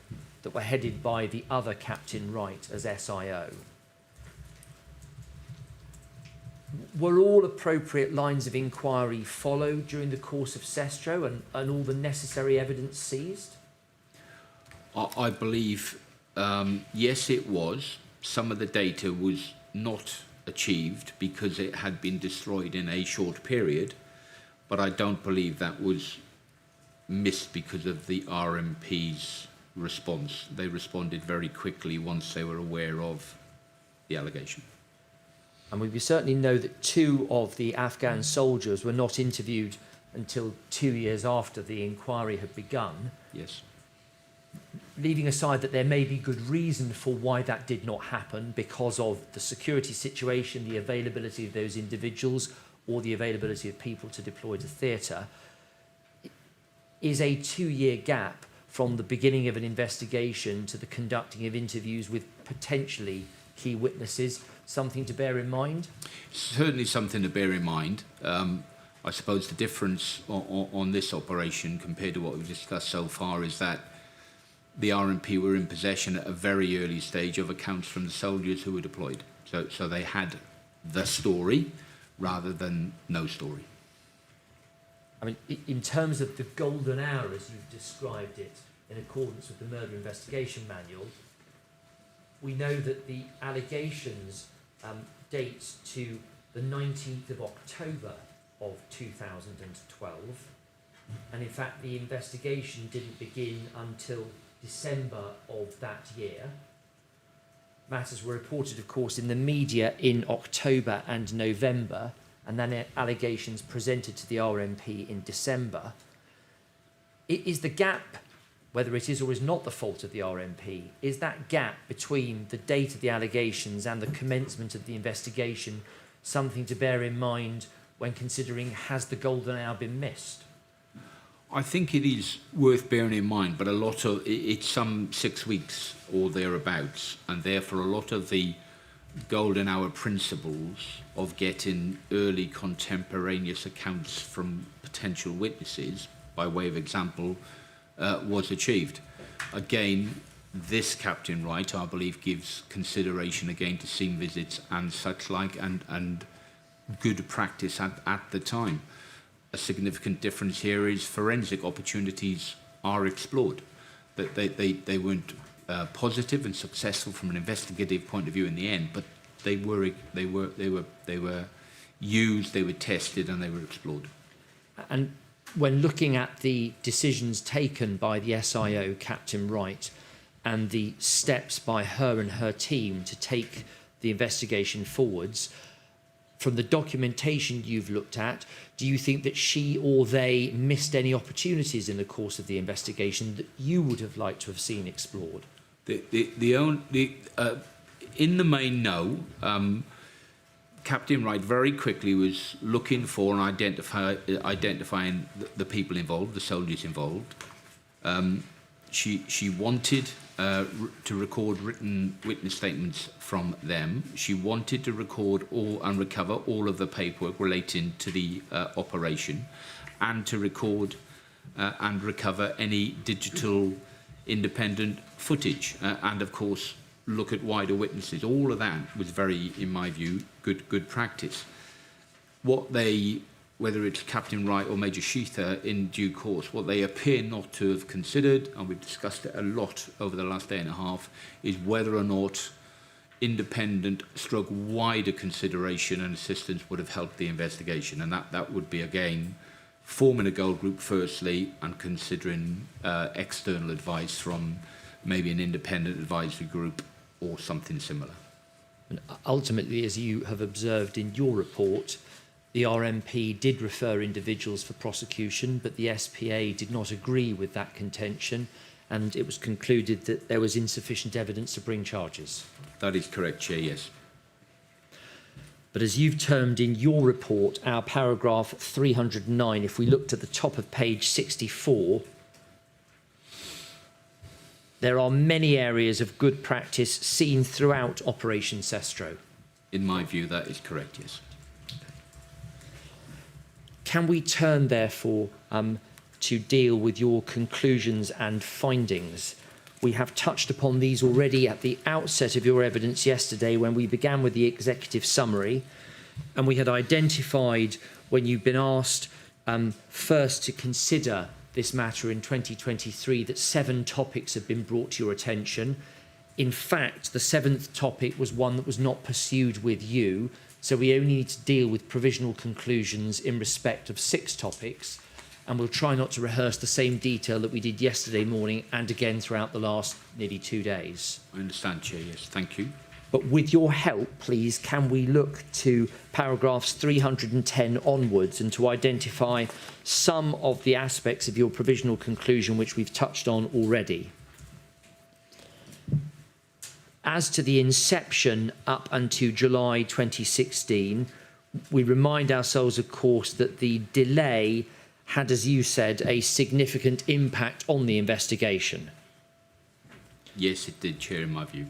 that were headed by the other Captain Wright as SIO, were all appropriate lines of inquiry followed during the course of Sestro and all the necessary evidence seized? I believe, yes, it was. Some of the data was not achieved because it had been destroyed in a short period, but I don't believe that was missed because of the RMP's response. They responded very quickly once they were aware of the allegation. And we certainly know that 2 of the Afghan soldiers were not interviewed until 2 years after the inquiry had begun. yes. Leaving aside that there may be good reason for why that did not happen because of the security situation, the availability of those individuals, or the availability of people to deploy to theatre, is a 2-year gap from the beginning of an investigation to the conducting of interviews with potentially key witnesses something to bear in mind? Certainly something to bear in mind. I suppose the difference on this operation compared to what we've discussed so far is that the RMP were in possession at a very early stage of accounts from the soldiers who were deployed. So they had the story rather than no story. I mean, in terms of the golden hour, as you've described it, in accordance with the Murder Investigation Manual, we know that the allegations date to the 19th of October of 2012, and in fact the investigation didn't begin until December of that year. Matters were reported, of course, in the media in October and November, and then allegations presented to the RMP in December. Is the gap, whether it is or is not the fault of the RMP, is that gap between the date of the allegations and the commencement of the investigation something to bear in mind when considering has the golden hour been missed? I think it is worth bearing in mind, but it's some 6 weeks or thereabouts, and therefore a lot of the golden hour principles of getting early contemporaneous accounts from potential witnesses, by way of example, was achieved. Again, this Captain Wright, I believe, gives consideration again to scene visits and such like, and good practice at the time. A significant difference here is forensic opportunities are explored. That they weren't positive and successful from an investigative point of view in the end, but they were used, they were tested, and they were explored. And when looking at the decisions taken by the SIO, Captain Wright, and the steps by her and her team to take the investigation forwards, from the documentation you've looked at, do you think that she or they missed any opportunities in the course of the investigation that you would have liked to have seen explored? In the main, no. Captain Wright very quickly was looking for and identifying the people involved, the soldiers involved. She wanted to record written witness statements from them. She wanted to record and recover all of the paperwork relating to the operation, and to record and recover any digital independent footage, and of course look at wider witnesses. All of that was very, in my view, good practice. Whether it's Captain Wright or Major Sheether in due course, what they appear not to have considered, and we've discussed it a lot over the last day and a half, is whether or not independent wider consideration and assistance would have helped the investigation. And that would be, again, forming a goal group firstly, and considering external advice from maybe an independent advisory group or something similar. And ultimately, as you have observed in your report, the RMP did refer individuals for prosecution, but the SPA did not agree with that contention, and it was concluded that there was insufficient evidence to bring charges. That is correct, Chair, yes. But as you've termed in your report, our paragraph 309, if we looked at the top of page 64, there are many areas of good practice seen throughout Operation Sestro. In my view, that is correct, yes. Can we turn, therefore, to deal with your conclusions and findings? We have touched upon these already at the outset of your evidence yesterday when we began with the executive summary, and we had identified, when you've been asked first to consider this matter in 2023, that 7 topics have been brought to your attention. In fact, the 7th topic was one that was not pursued with you, so we only need to deal with provisional conclusions in respect of 6 topics, and we'll try not to rehearse the same detail that we did yesterday morning and again throughout the last nearly 2 days. I understand, Chair, yes. Thank you. But with your help, please, can we look to paragraphs 310 onwards and to identify some of the aspects of your provisional conclusion which we've touched on already? As to the inception up until July 2016, we remind ourselves, of course, that the delay had, as you said, a significant impact on the investigation. Yes, it did, Chair, in my view.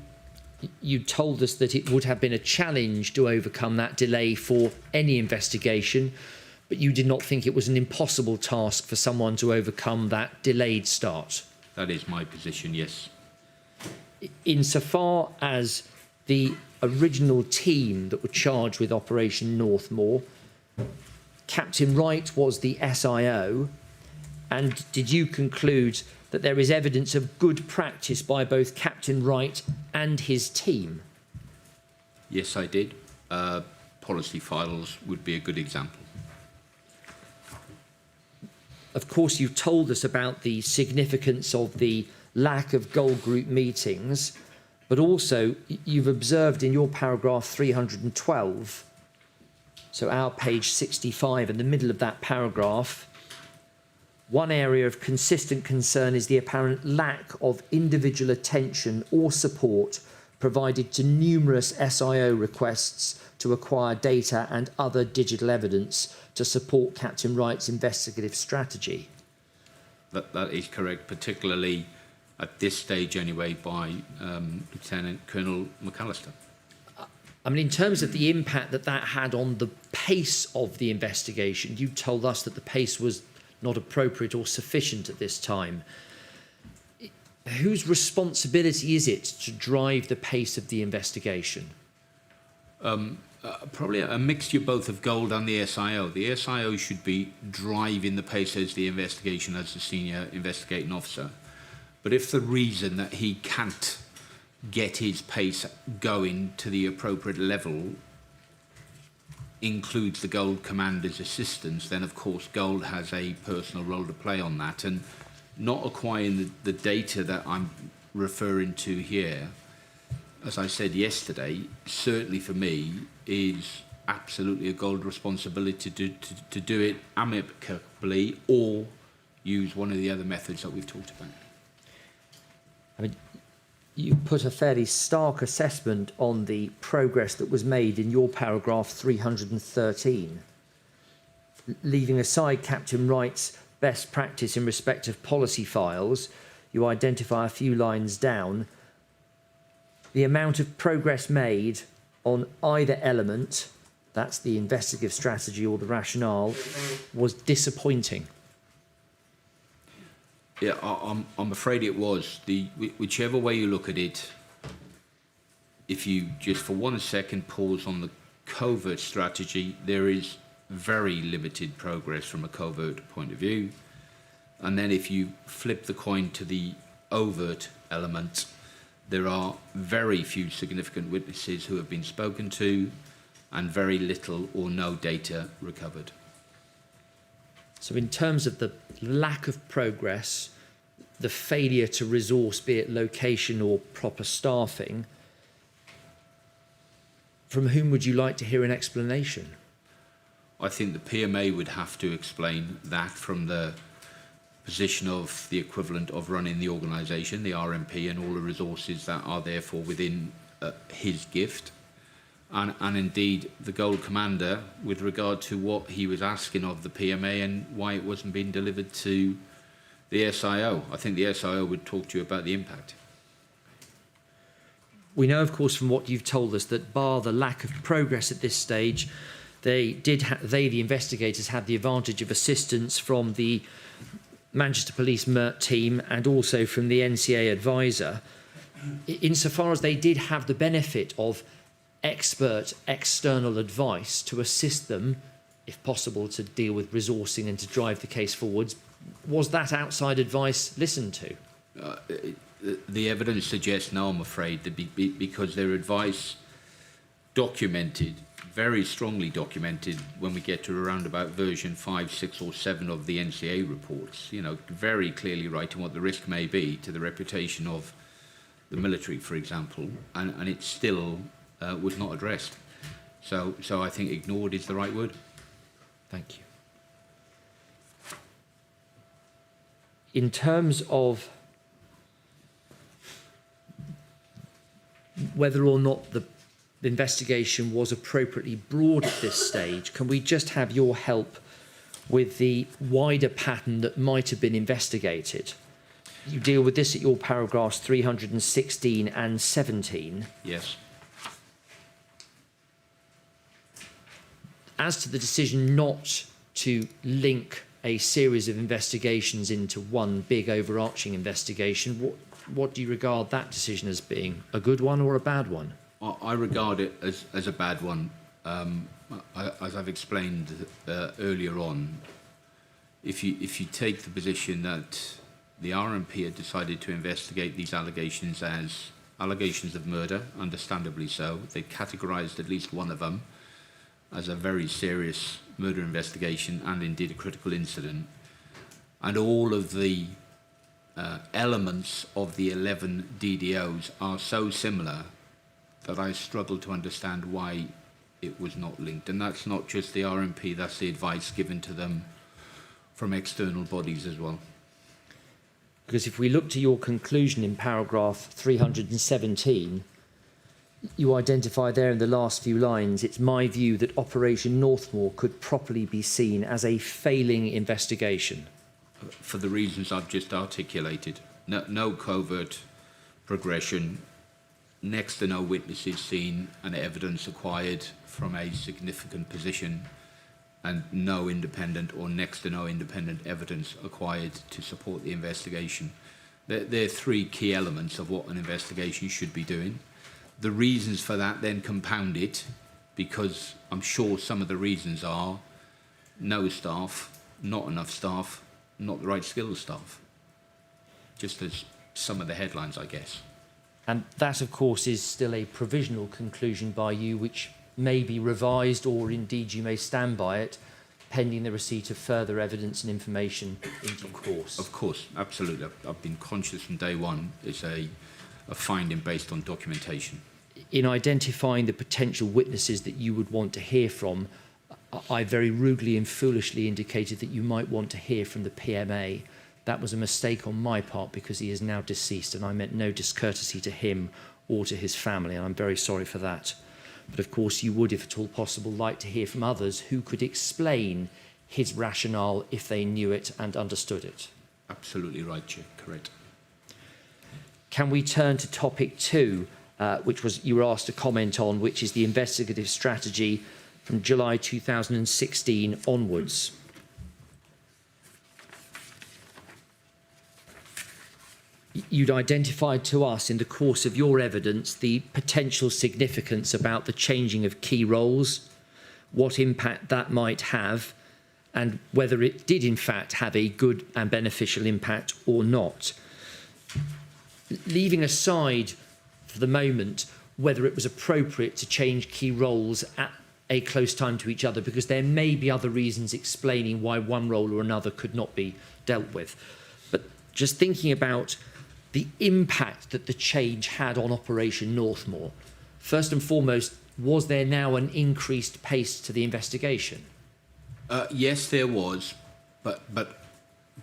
You told us that it would have been a challenge to overcome that delay for any investigation, but you did not think it was an impossible task for someone to overcome that delayed start. That is my position, yes. Insofar as the original team that were charged with Operation Northmoor, Captain Wright was the SIO, and did you conclude that there is evidence of good practice by both Captain Wright and his team? Yes, I did. Policy files would be a good example. Of course, you told us about the significance of the lack of gold group meetings, but also you've observed in your paragraph 312, so our page 65, in the middle of that paragraph, one area of consistent concern is the apparent lack of individual attention or support provided to numerous SIO requests to acquire data and other digital evidence to support Captain Wright's investigative strategy. That is correct, particularly at this stage anyway by Lieutenant Colonel McAllister. I mean, in terms of the impact that that had on the pace of the investigation, you told us that the pace was not appropriate or sufficient at this time. Whose responsibility is it to drive the pace of the investigation? Probably a mixture both of Gold and the SIO. The SIO should be driving the pace as the investigation as the senior investigating officer. But if the reason that he can't get his pace going to the appropriate level includes the Gold Commander's assistance, then of course Gold has a personal role to play on that. And not acquiring the data that I'm referring to here, as I said yesterday, certainly for me is absolutely a Gold responsibility to do it amicably or use one of the other methods that we've talked about. I mean, you put a fairly stark assessment on the progress that was made in your paragraph 313. Leaving aside Captain Wright's best practice in respect of policy files, you identify a few lines down the amount of progress made on either element, that's the investigative strategy or the rationale, was disappointing. Yeah, I'm afraid it was. Whichever way you look at it, if you just for 1 second pause on the covert strategy, there is very limited progress from a covert point of view. And then if you flip the coin to the overt element, there are very few significant witnesses who have been spoken to and very little or no data recovered. So in terms of the lack of progress, the failure to resource, be it location or proper staffing, from whom would you like to hear an explanation? I think the PMA would have to explain that from the position of the equivalent of running the organisation, the RMP, and all the resources that are therefore within his gift. And indeed the Gold Commander with regard to what he was asking of the PMA and why it wasn't being delivered to the SIO. I think the SIO would talk to you about the impact. We know, of course, from what you've told us that bar the lack of progress at this stage, the investigators, had the advantage of assistance from the Manchester Police MERT team and also from the NCA advisor, insofar as they did have the benefit of expert external advice to assist them, if possible, to deal with resourcing and to drive the case forwards. Was that outside advice listened to? The evidence suggests no, I'm afraid, because their advice documented, very strongly documented, when we get to around about version 5, 6 or 7 of the NCA reports, you know, very clearly writing what the risk may be to the reputation of the military, for example, and it still was not addressed. So I think ignored is the right word. Thank you. In terms of whether or not the investigation was appropriately broad at this stage, can we just have your help with the wider pattern that might have been investigated? You deal with this at your paragraphs 316 and 17. Yes. As to the decision not to link a series of investigations into one big overarching investigation, what do you regard that decision as being? A good one or a bad one? I regard it as a bad one. As I've explained earlier on, if you take the position that the RMP had decided to investigate these allegations as allegations of murder, understandably so, they categorised at least one of them as a very serious murder investigation and indeed a critical incident, and all of the elements of the 11 DDOs are so similar that I struggle to understand why it was not linked. And that's not just the RMP, that's the advice given to them from external bodies as well. Because if we look to your conclusion in paragraph 317, you identify there in the last few lines, it's my view that Operation Northmoor could properly be seen as a failing investigation. For the reasons I've just articulated. No covert progression, next to no witnesses seen and evidence acquired from a significant position, and no independent or next to no independent evidence acquired to support the investigation. They're three key elements of what an investigation should be doing. The reasons for that then compound it, because I'm sure some of the reasons are no staff, not enough staff, not the right skilled staff. Just as some of the headlines, I guess. And that, of course, is still a provisional conclusion by you, which may be revised, or indeed you may stand by it, pending the receipt of further evidence and information in due course. Of course, absolutely. I've been conscious from day one. It's a finding based on documentation. In identifying the potential witnesses that you would want to hear from, I very rudely and foolishly indicated that you might want to hear from the PMA. That was a mistake on my part because he is now deceased, and I meant no discourtesy to him or to his family, and I'm very sorry for that. But of course you would, if at all possible, like to hear from others who could explain his rationale if they knew it and understood it. Absolutely right, Chair. Correct. Can we turn to topic 2, which was you were asked to comment on, which is the investigative strategy from July 2016 onwards? You'd identified to us in the course of your evidence the potential significance about the changing of key roles, what impact that might have, and whether it did in fact have a good and beneficial impact or not. Leaving aside for the moment whether it was appropriate to change key roles at a close time to each other, because there may be other reasons explaining why one role or another could not be dealt with. But just thinking about the impact that the change had on Operation Northmoor, first and foremost, was there now an increased pace to the investigation? Yes, there was, but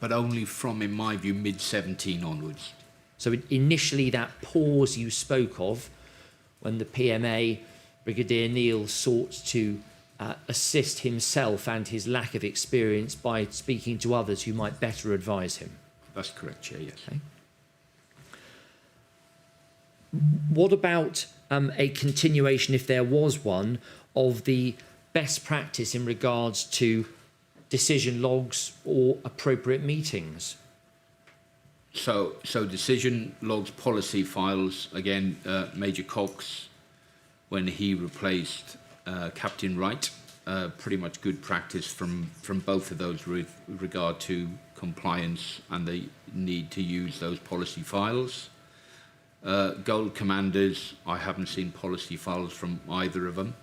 only from, in my view, mid-17 onwards. So initially that pause you spoke of, when the PMA, Brigadier Neil, sought to assist himself and his lack of experience by speaking to others who might better advise him. That's correct, Chair, yes. Okay. What about a continuation, if there was one, of the best practice in regards to decision logs or appropriate meetings? So decision logs, policy files, again, Major Cox, when he replaced Captain Wright, pretty much good practice from both of those with regard to compliance and the need to use those policy files. Gold commanders, I haven't seen policy files from either of them,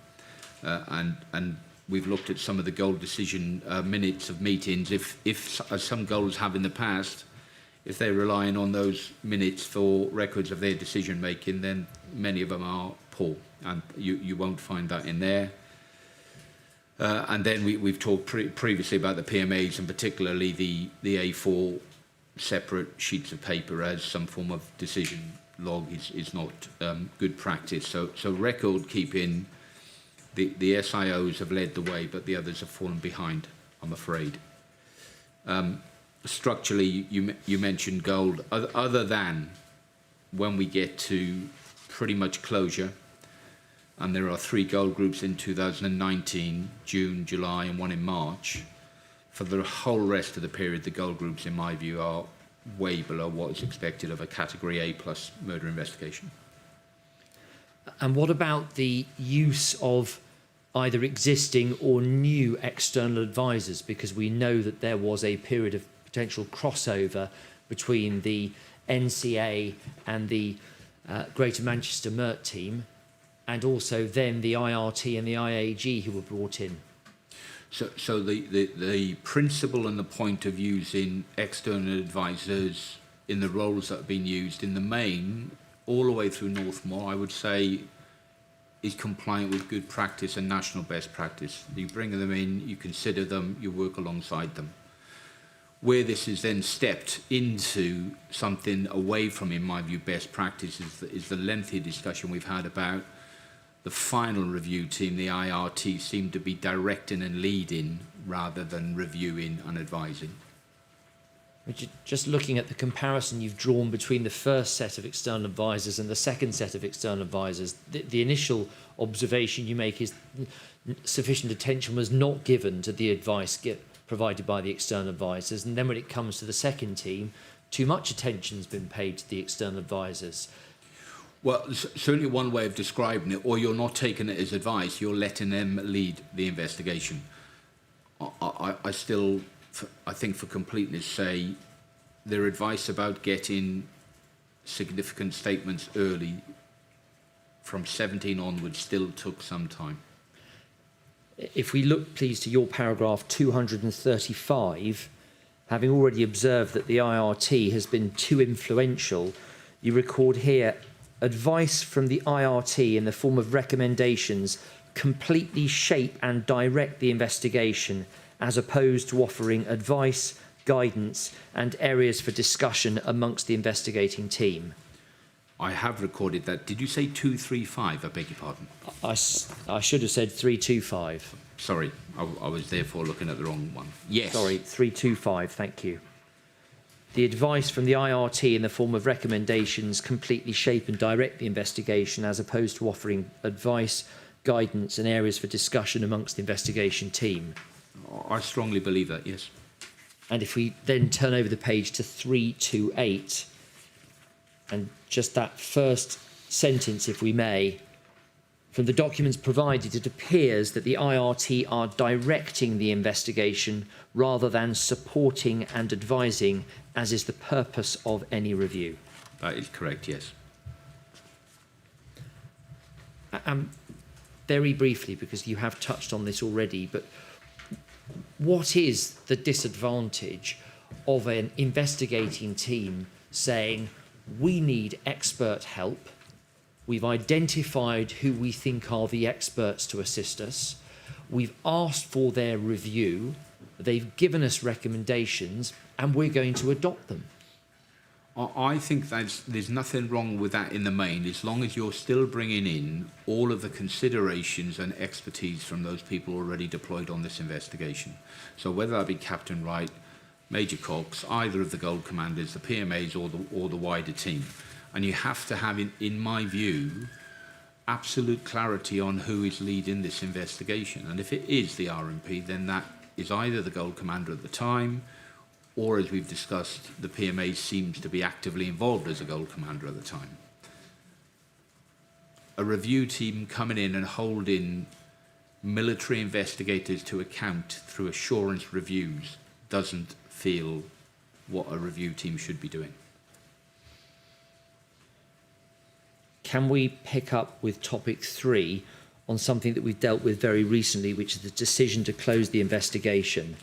and we've looked at some of the gold decision minutes of meetings. If as some goals have in the past, if they're relying on those minutes for records of their decision making, then many of them are poor, and you won't find that in there. And then we've talked previously about the PMAs, and particularly the A4 separate sheets of paper as some form of decision log is not good practice. So record keeping, the SIOs have led the way, but the others have fallen behind, I'm afraid. Structurally, you mentioned gold. Other than when we get to pretty much closure, and there are 3 gold groups in 2019, June, July, and 1 in March. For the whole rest of the period, the gold groups, in my view, are way below what is expected of a Category A plus murder investigation. And what about the use of either existing or new external advisors? Because we know that there was a period of potential crossover between the NCA and the Greater Manchester MERT team, and also then the IRT and the IAG who were brought in. So the principle and the point of using external advisors in the roles that have been used in the main, all the way through Northmore, I would say, is compliant with good practice and national best practice. You bring them in, you consider them, you work alongside them. Where this is then stepped into something away from, in my view, best practice is the lengthy discussion we've had about the final review team, the IRT, seem to be directing and leading rather than reviewing and advising. Just looking at the comparison you've drawn between the first set of external advisors and the second set of external advisors, the initial observation you make is sufficient attention was not given to the advice provided by the external advisors. And then when it comes to the second team, too much attention has been paid to the external advisors. Well, certainly one way of describing it, or you're not taking it as advice, you're letting them lead the investigation. I still, I think for completeness, say their advice about getting significant statements early from 17 onwards still took some time. If we look, please, to your paragraph 235, having already observed that the IRT has been too influential, you record here, advice from the IRT in the form of recommendations completely shape and direct the investigation, as opposed to offering advice, guidance, and areas for discussion amongst the investigating team. I have recorded that. Did you say 235? I beg your pardon. I should have said 325. Sorry, I was therefore looking at the wrong one. Yes. Sorry, 325, thank you. The advice from the IRT in the form of recommendations completely shape and direct the investigation, as opposed to offering advice, guidance, and areas for discussion amongst the investigation team. I strongly believe that, yes. And if we then turn over the page to 328, and just that first sentence, if we may, from the documents provided, it appears that the IRT are directing the investigation rather than supporting and advising, as is the purpose of any review. That is correct, yes. Very briefly, because you have touched on this already, but what is the disadvantage of an investigating team saying, we need expert help, we've identified who we think are the experts to assist us, we've asked for their review, they've given us recommendations, and we're going to adopt them? I think there's nothing wrong with that in the main, as long as you're still bringing in all of the considerations and expertise from those people already deployed on this investigation. So whether that be Captain Wright, Major Cox, either of the Gold Commanders, the PMAs, or the wider team. And you have to have, in my view, absolute clarity on who is leading this investigation. And if it is the RMP, then that is either the Gold Commander at the time, or, as we've discussed, the PMA seems to be actively involved as a Gold Commander at the time. A review team coming in and holding military investigators to account through assurance reviews doesn't feel what a review team should be doing. Can we pick up with topic 3 on something that we've dealt with very recently, which is the decision to close the investigation?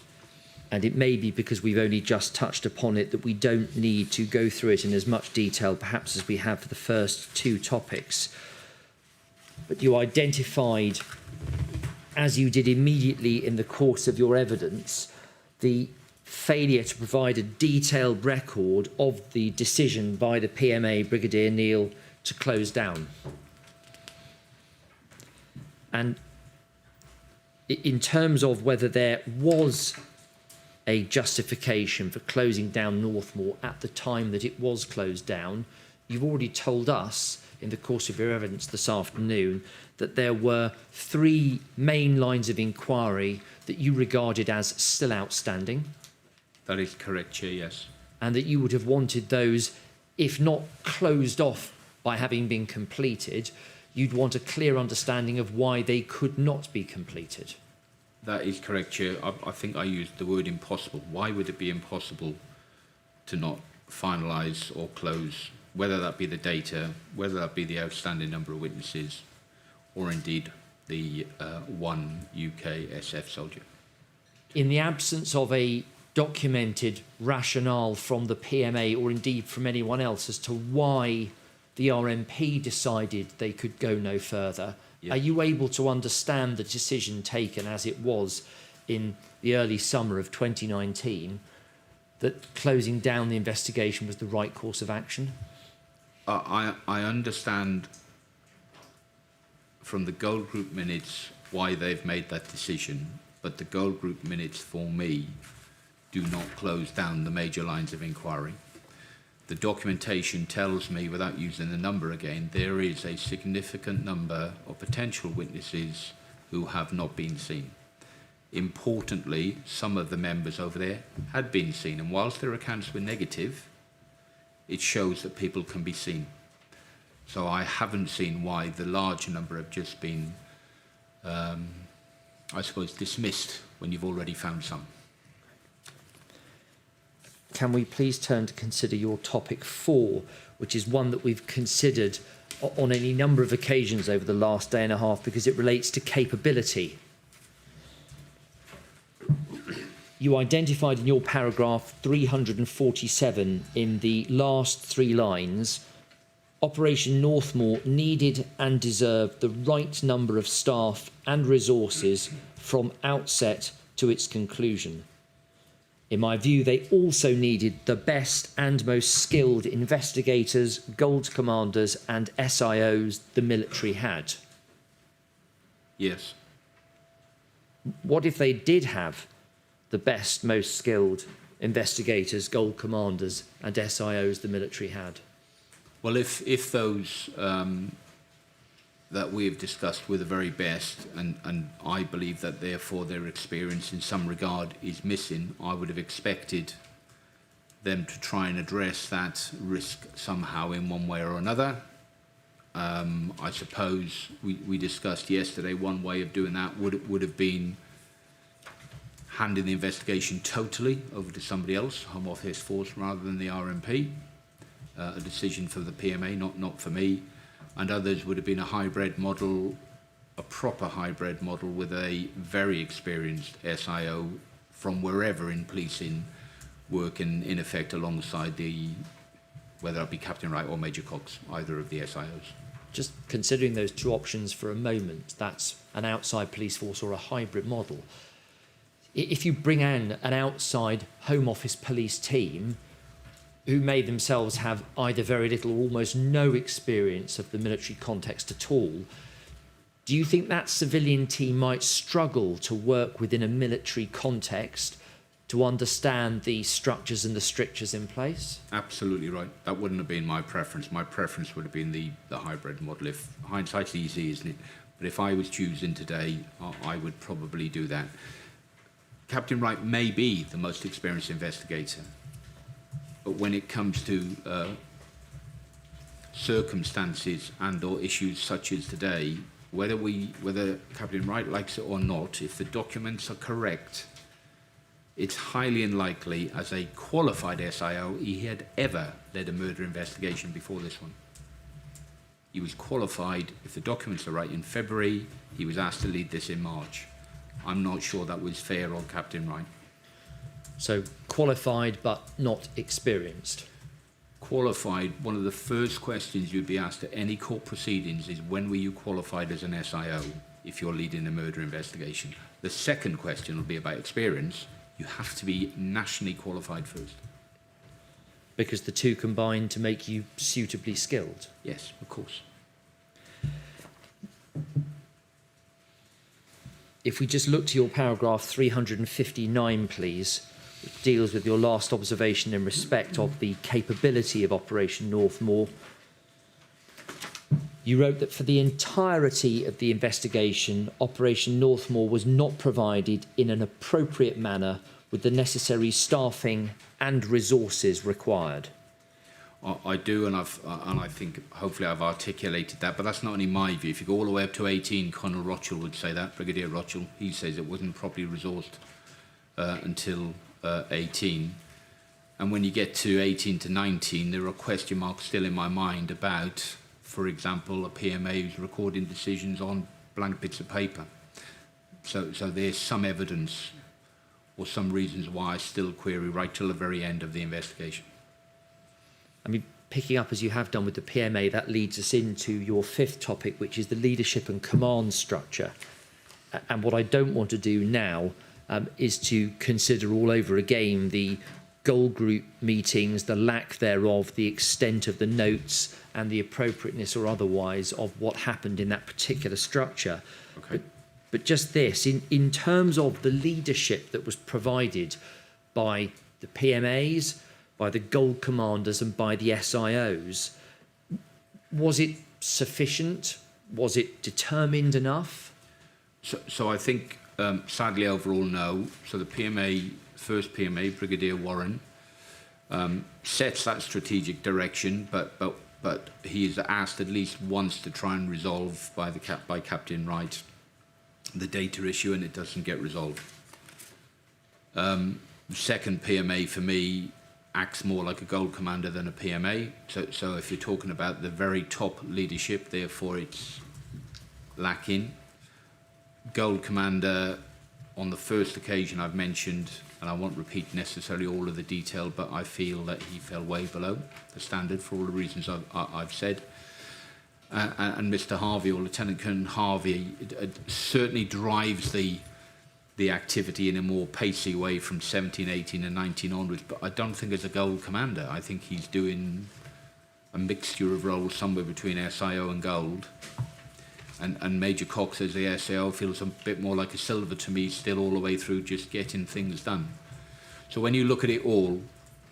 and it may be because we've only just touched upon it that we don't need to go through it in as much detail perhaps as we have for the first two topics. But you identified, as you did immediately in the course of your evidence, the failure to provide a detailed record of the decision by the PMA, Brigadier Neil, to close down. And in terms of whether there was a justification for closing down Northmoor at the time that it was closed down, you've already told us in the course of your evidence this afternoon that there were 3 main lines of inquiry that you regarded as still outstanding. That is correct, Chair, yes. And that you would have wanted those, if not closed off by having been completed, you'd want a clear understanding of why they could not be completed. That is correct, Chair. I think I used the word impossible. Why would it be impossible to not finalise or close, whether that be the data, whether that be the outstanding number of witnesses, or indeed the one UK SF soldier? In the absence of a documented rationale from the PMA or indeed from anyone else as to why the RMP decided they could go no further, are you able to understand the decision taken as it was in the early summer of 2019 that closing down the investigation was the right course of action? I understand from the Gold Group minutes why they've made that decision, but the Gold Group minutes for me do not close down the major lines of inquiry. The documentation tells me, without using the number again, there is a significant number of potential witnesses who have not been seen. Importantly, some of the members over there had been seen, and whilst their accounts were negative, it shows that people can be seen. So I haven't seen why the large number have just been, I suppose, dismissed when you've already found some. Can we please turn to consider your topic 4, which is one that we've considered on any number of occasions over the last day and a half because it relates to capability. You identified in your paragraph 347 in the last 3 lines, Operation Northmoor needed and deserved the right number of staff and resources from outset to its conclusion. In my view, they also needed the best and most skilled investigators, gold commanders and SIOs the military had. Yes. What if they did have the best, most skilled investigators, gold commanders and SIOs the military had? Well, if those that we've discussed were the very best, and I believe that therefore their experience in some regard is missing, I would have expected them to try and address that risk somehow in one way or another. I suppose we discussed yesterday one way of doing that would have been handing the investigation totally over to somebody else, Home Office Force, rather than the RMP. A decision for the PMA, not for me. And others would have been a hybrid model, a proper hybrid model with a very experienced SIO from wherever in policing, working in effect alongside whether it be Captain Wright or Major Cox, either of the SIOs. Just considering those 2 options for a moment, that's an outside police force or a hybrid model. If you bring in an outside Home Office police team who may themselves have either very little or almost no experience of the military context at all, do you think that civilian team might struggle to work within a military context to understand the structures and the strictures in place? Absolutely right. That wouldn't have been my preference. My preference would have been the hybrid model. If hindsight's easy, isn't it? But if I was choosing today, I would probably do that. Captain Wright may be the most experienced investigator, but when it comes to circumstances and or issues such as today, whether Captain Wright likes it or not, if the documents are correct, it's highly unlikely as a qualified SIO he had ever led a murder investigation before this one. He was qualified, if the documents are right, in February. He was asked to lead this in March. I'm not sure that was fair on Captain Wright. So qualified but not experienced. Qualified, one of the first questions you'd be asked at any court proceedings is when were you qualified as an SIO if you're leading a murder investigation? The second question will be about experience. You have to be nationally qualified first. Because the two combine to make you suitably skilled. Yes, of course. If we just look to your paragraph 359, please, which deals with your last observation in respect of the capability of Operation Northmoor. You wrote that for the entirety of the investigation, Operation Northmoor was not provided in an appropriate manner with the necessary staffing and resources required. I do, and I think hopefully I've articulated that, but that's not only my view. If you go all the way up to 18, Colonel Rochell would say that, Brigadier Rochell. He says it wasn't properly resourced until 18. And when you get to 18 to 19, there are question marks still in my mind about, for example, a PMA who's recording decisions on blank bits of paper. So there's some evidence or some reasons why I still query right till the very end of the investigation. I mean, picking up as you have done with the PMA, that leads us into your fifth topic, which is the leadership and command structure. And what I don't want to do now is to consider all over again the goal group meetings, the lack thereof, the extent of the notes and the appropriateness or otherwise of what happened in that particular structure. Okay. But just this, in terms of the leadership that was provided by the PMAs, by the gold commanders and by the SIOs, was it sufficient? Was it determined enough? So I think, sadly, overall, no. So the PMA, first PMA, Brigadier Warren, sets that strategic direction, but he is asked at least once to try and resolve by Captain Wright the data issue, and it doesn't get resolved. Second PMA for me acts more like a gold commander than a PMA. So if you're talking about the very top leadership, therefore it's lacking. Gold commander, on the first occasion I've mentioned, and I won't repeat necessarily all of the detail, but I feel that he fell way below the standard for all the reasons I've said. And Mr. Harvey, or Lieutenant Colonel Harvey, certainly drives the activity in a more pacey way from 17, 18 and 19 onwards, but I don't think as a gold commander. I think he's doing a mixture of roles somewhere between SIO and gold. And Major Cox as the SIO feels a bit more like a silver to me, still all the way through just getting things done. So when you look at it all,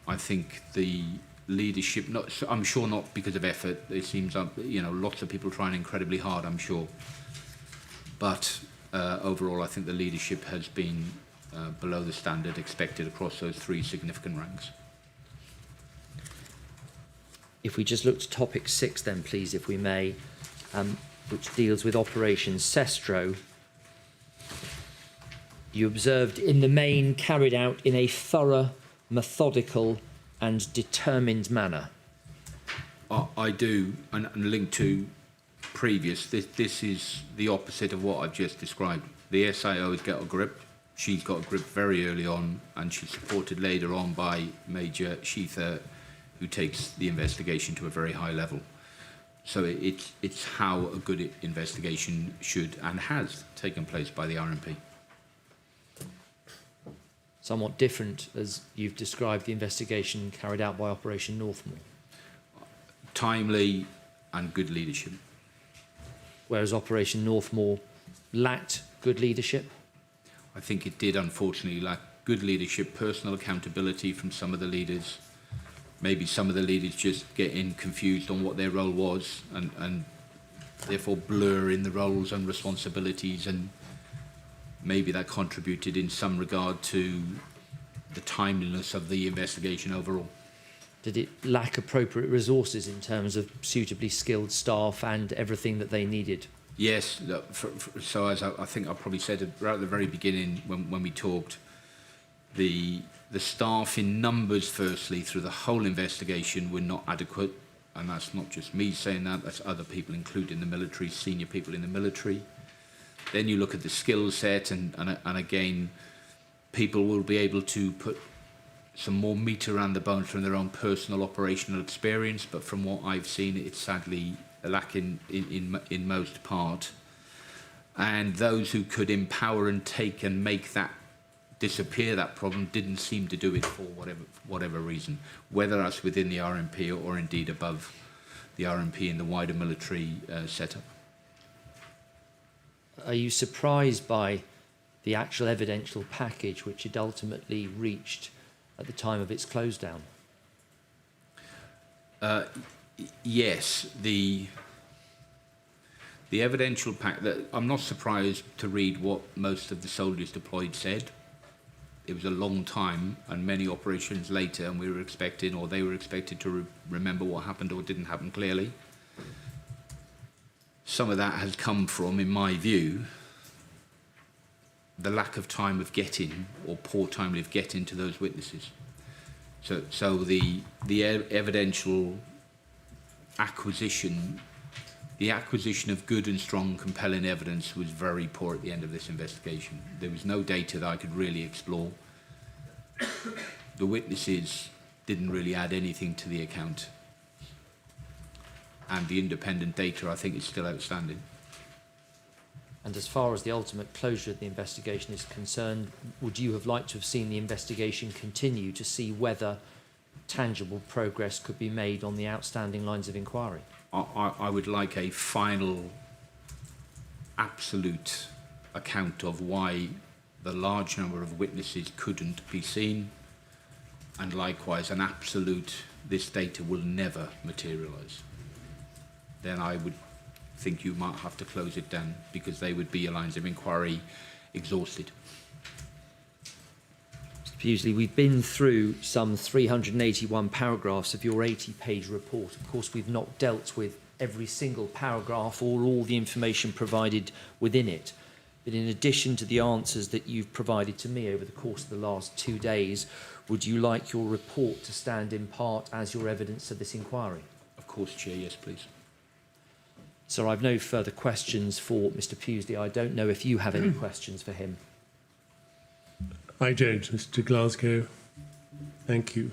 I think the leadership, I'm sure not because of effort, it seems lots of people trying incredibly hard, I'm sure. But overall, I think the leadership has been below the standard expected across those three significant ranks. If we just look to topic 6 then, please, if we may, which deals with Operation Sestro. You observed in the main carried out in a thorough, methodical and determined manner. I do, and linked to previous, this is the opposite of what I've just described. The SIO has got a grip. She's got a grip very early on, and she's supported later on by Major Sheether, who takes the investigation to a very high level. So it's how a good investigation should and has taken place by the RMP. Somewhat different as you've described the investigation carried out by Operation Northmoor. Timely and good leadership. Whereas Operation Northmoor lacked good leadership? I think it did, unfortunately, lack good leadership, personal accountability from some of the leaders. Maybe some of the leaders just getting confused on what their role was and therefore blur in the roles and responsibilities, and maybe that contributed in some regard to the timeliness of the investigation overall. Did it lack appropriate resources in terms of suitably skilled staff and everything that they needed? Yes, so as I think I probably said right at the very beginning when we talked, the staff in numbers, firstly, through the whole investigation were not adequate, and that's not just me saying that, that's other people, including the military, senior people in the military. Then you look at the skill set, and again, people will be able to put some more meat around the bones from their own personal operational experience, but from what I've seen, it's sadly lacking in most part. And those who could empower and take and make that disappear, that problem, didn't seem to do it for whatever reason, whether that's within the RMP or indeed above the RMP in the wider military setup. Are you surprised by the actual evidential package which it ultimately reached at the time of its close down? Yes, the evidential pack. I'm not surprised to read what most of the soldiers deployed said. It was a long time and many operations later, and we were expecting, or they were expected to remember what happened or didn't happen clearly. Some of that has come from, in my view, the lack of time of getting, or poor time of getting to those witnesses. So the evidential acquisition, the acquisition of good and strong, compelling evidence was very poor at the end of this investigation. There was no data that I could really explore. The witnesses didn't really add anything to the account. And the independent data, I think, is still outstanding. And as far as the ultimate closure of the investigation is concerned, would you have liked to have seen the investigation continue to see whether tangible progress could be made on the outstanding lines of inquiry? I would like a final, absolute account of why the large number of witnesses couldn't be seen, and likewise an absolute, this data will never materialise. Then I would think you might have to close it down, because they would be your lines of inquiry exhausted. Mr. Pughsley, we've been through some 381 paragraphs of your 80-page report. Of course, we've not dealt with every single paragraph or all the information provided within it. But in addition to the answers that you've provided to me over the course of the last 2 days, would you like your report to stand in part as your evidence of this inquiry? Of course, Chair, yes, please. Sir, I've no further questions for Mr. Pughsley. I don't know if you have any questions for him. I don't, Mr. Glasgow. Thank you.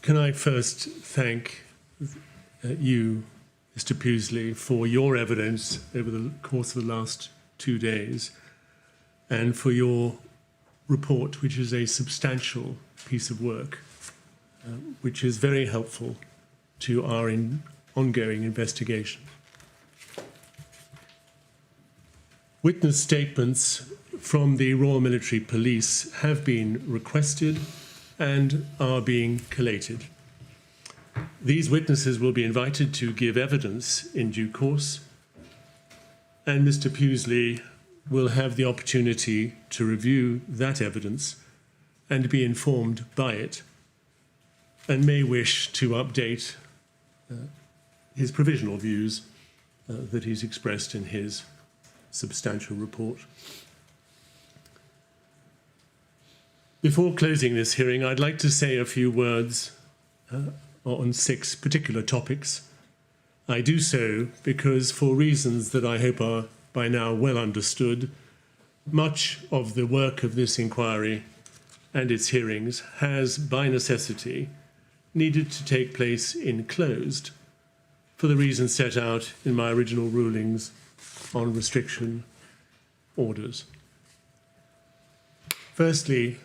Can I first thank you, Mr. Pughsley, for your evidence over the course of the last 2 days, and for your report, which is a substantial piece of work, which is very helpful to our ongoing investigation. Witness statements from the Royal Military Police have been requested and are being collated. These witnesses will be invited to give evidence in due course, and Mr. Pughsley will have the opportunity to review that evidence and be informed by it, and may wish to update his provisional views that he's expressed in his substantial report. Before closing this hearing, I'd like to say a few words on 6 particular topics. I do so because, for reasons that I hope are by now well understood, much of the work of this inquiry and its hearings has, by necessity, needed to take place in closed, for the reasons set out in my original rulings on restriction orders. Firstly,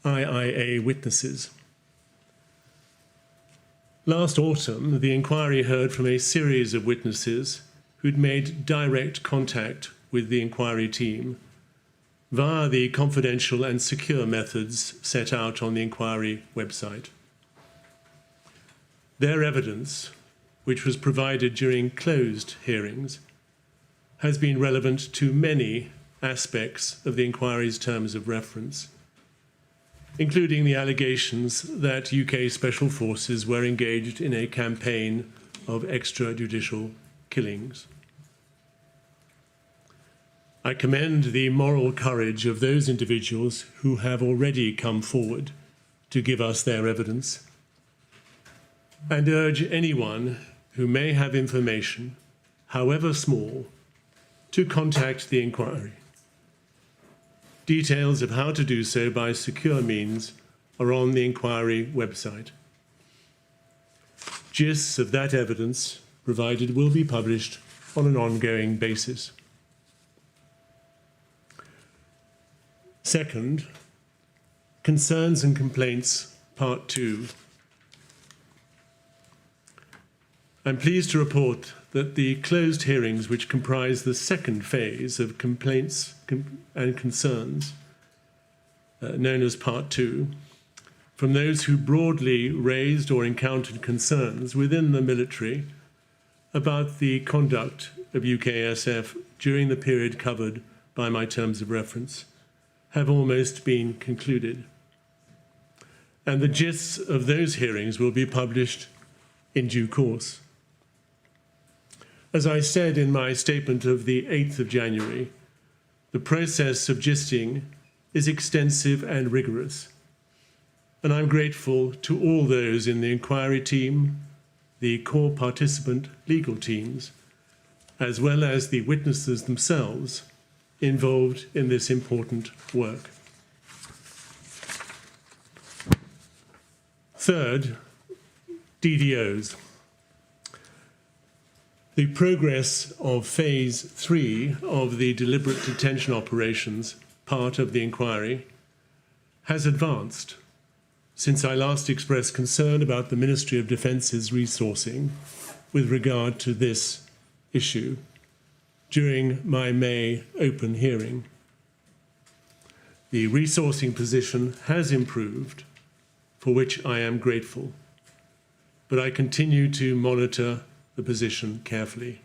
IIA witnesses. Last autumn, the inquiry heard from a series of witnesses who'd made direct contact with the inquiry team via the confidential and secure methods set out on the inquiry website. Their evidence, which was provided during closed hearings, has been relevant to many aspects of the inquiry's terms of reference, including the allegations that UK Special Forces were engaged in a campaign of extrajudicial killings. I commend the moral courage of those individuals who have already come forward to give us their evidence, and urge anyone who may have information, however small, to contact the inquiry. Details of how to do so by secure means are on the inquiry website. Gists of that evidence provided will be published on an ongoing basis. Second, concerns and complaints, Part 2. I'm pleased to report that the closed hearings, which comprise the second phase of complaints and concerns, known as Part 2, from those who broadly raised or encountered concerns within the military about the conduct of UKSF during the period covered by my terms of reference, have almost been concluded. And the gists of those hearings will be published in due course. As I said in my statement of the 8th of January, the process of gisting is extensive and rigorous, and I'm grateful to all those in the inquiry team, the core participant legal teams, as well as the witnesses themselves involved in this important work. Third, DDOs. The progress of Phase 3 of the deliberate detention operations, part of the inquiry, has advanced since I last expressed concern about the Ministry of Defence's resourcing with regard to this issue during my May open hearing. The resourcing position has improved, for which I am grateful, but I continue to monitor the position carefully.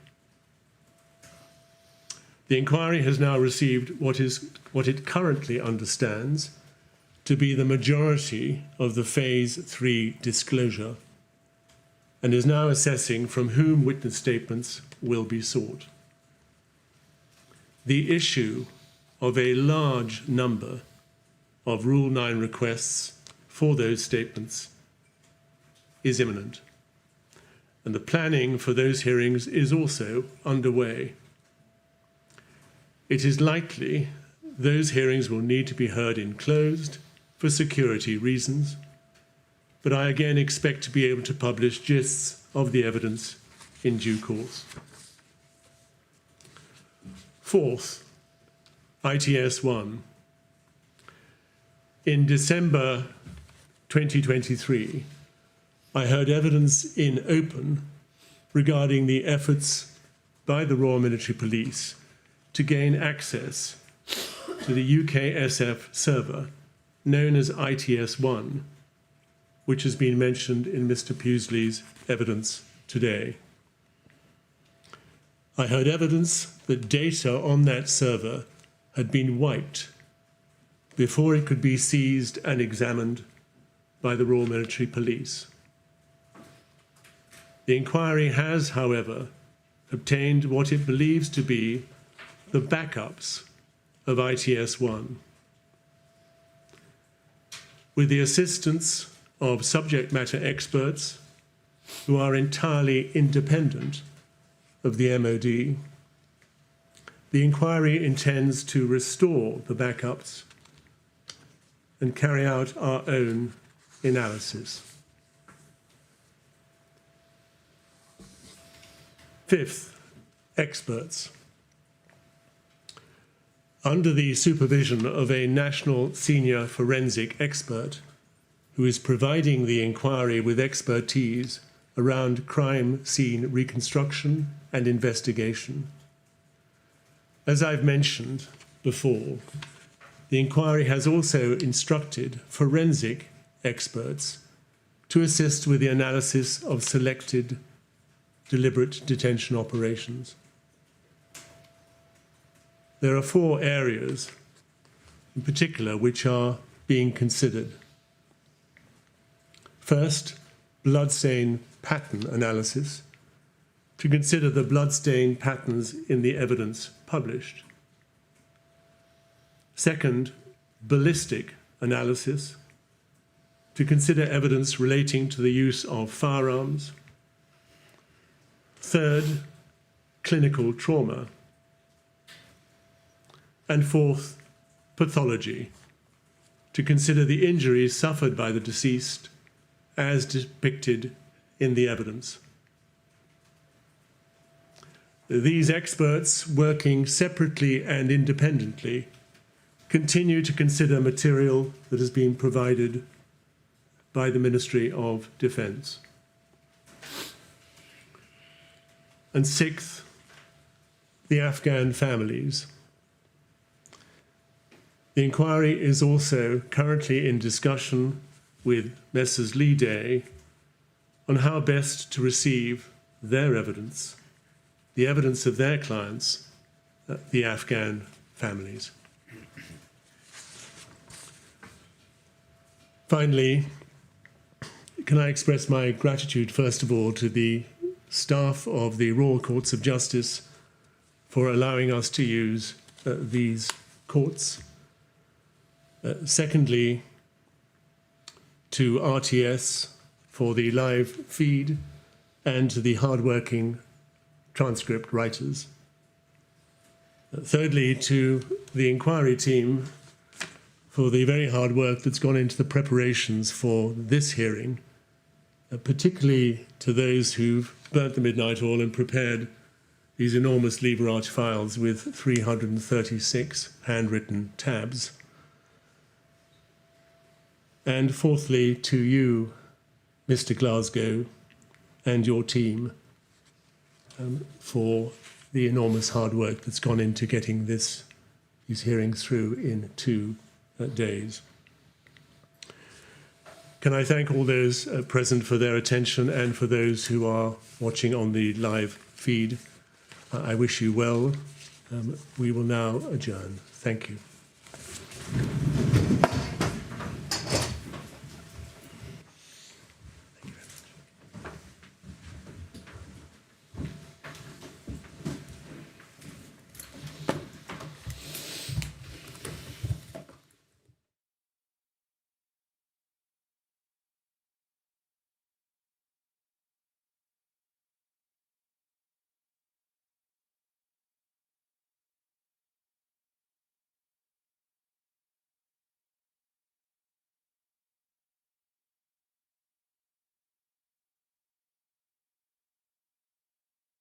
The inquiry has now received what it currently understands to be the majority of the Phase 3 disclosure, and is now assessing from whom witness statements will be sought. The issue of a large number of Rule 9 requests for those statements is imminent, and the planning for those hearings is also underway. It is likely those hearings will need to be heard in closed for security reasons, but I again expect to be able to publish gists of the evidence in due course. Fourth, ITS-1. In December 2023, I heard evidence in open regarding the efforts by the Royal Military Police to gain access to the UKSF server known as ITS-1, which has been mentioned in Mr. Pughsley's evidence today. I heard evidence that data on that server had been wiped before it could be seized and examined by the Royal Military Police. The inquiry has, however, obtained what it believes to be the backups of ITS-1. With the assistance of subject matter experts who are entirely independent of the MOD, the inquiry intends to restore the backups and carry out our own analysis. Fifth, experts. Under the supervision of a national senior forensic expert who is providing the inquiry with expertise around crime scene reconstruction and investigation. As I've mentioned before, the inquiry has also instructed forensic experts to assist with the analysis of selected deliberate detention operations. There are 4 areas in particular which are being considered. First, bloodstain pattern analysis, to consider the bloodstain patterns in the evidence published. Second, ballistic analysis, to consider evidence relating to the use of firearms. Third, clinical trauma. And fourth, pathology, to consider the injuries suffered by the deceased as depicted in the evidence. These experts, working separately and independently, continue to consider material that has been provided by the Ministry of Defence. And sixth, the Afghan families. The inquiry is also currently in discussion with Messrs. Lee Day on how best to receive their evidence, the evidence of their clients, the Afghan families. Finally, can I express my gratitude, first of all, to the staff of the Royal Courts of Justice for allowing us to use these courts. Secondly, to RTS for the live feed and to the hard-working transcript writers. Thirdly, to the inquiry team for the very hard work that's gone into the preparations for this hearing, particularly to those who've burnt the midnight oil and prepared these enormous lever arch files with 336 handwritten tabs. And fourthly, to you, Mr. Glasgow, and your team for the enormous hard work that's gone into getting these hearings through in 2 days. Can I thank all those present for their attention and for those who are watching on the live feed. I wish you well. We will now adjourn. Thank you.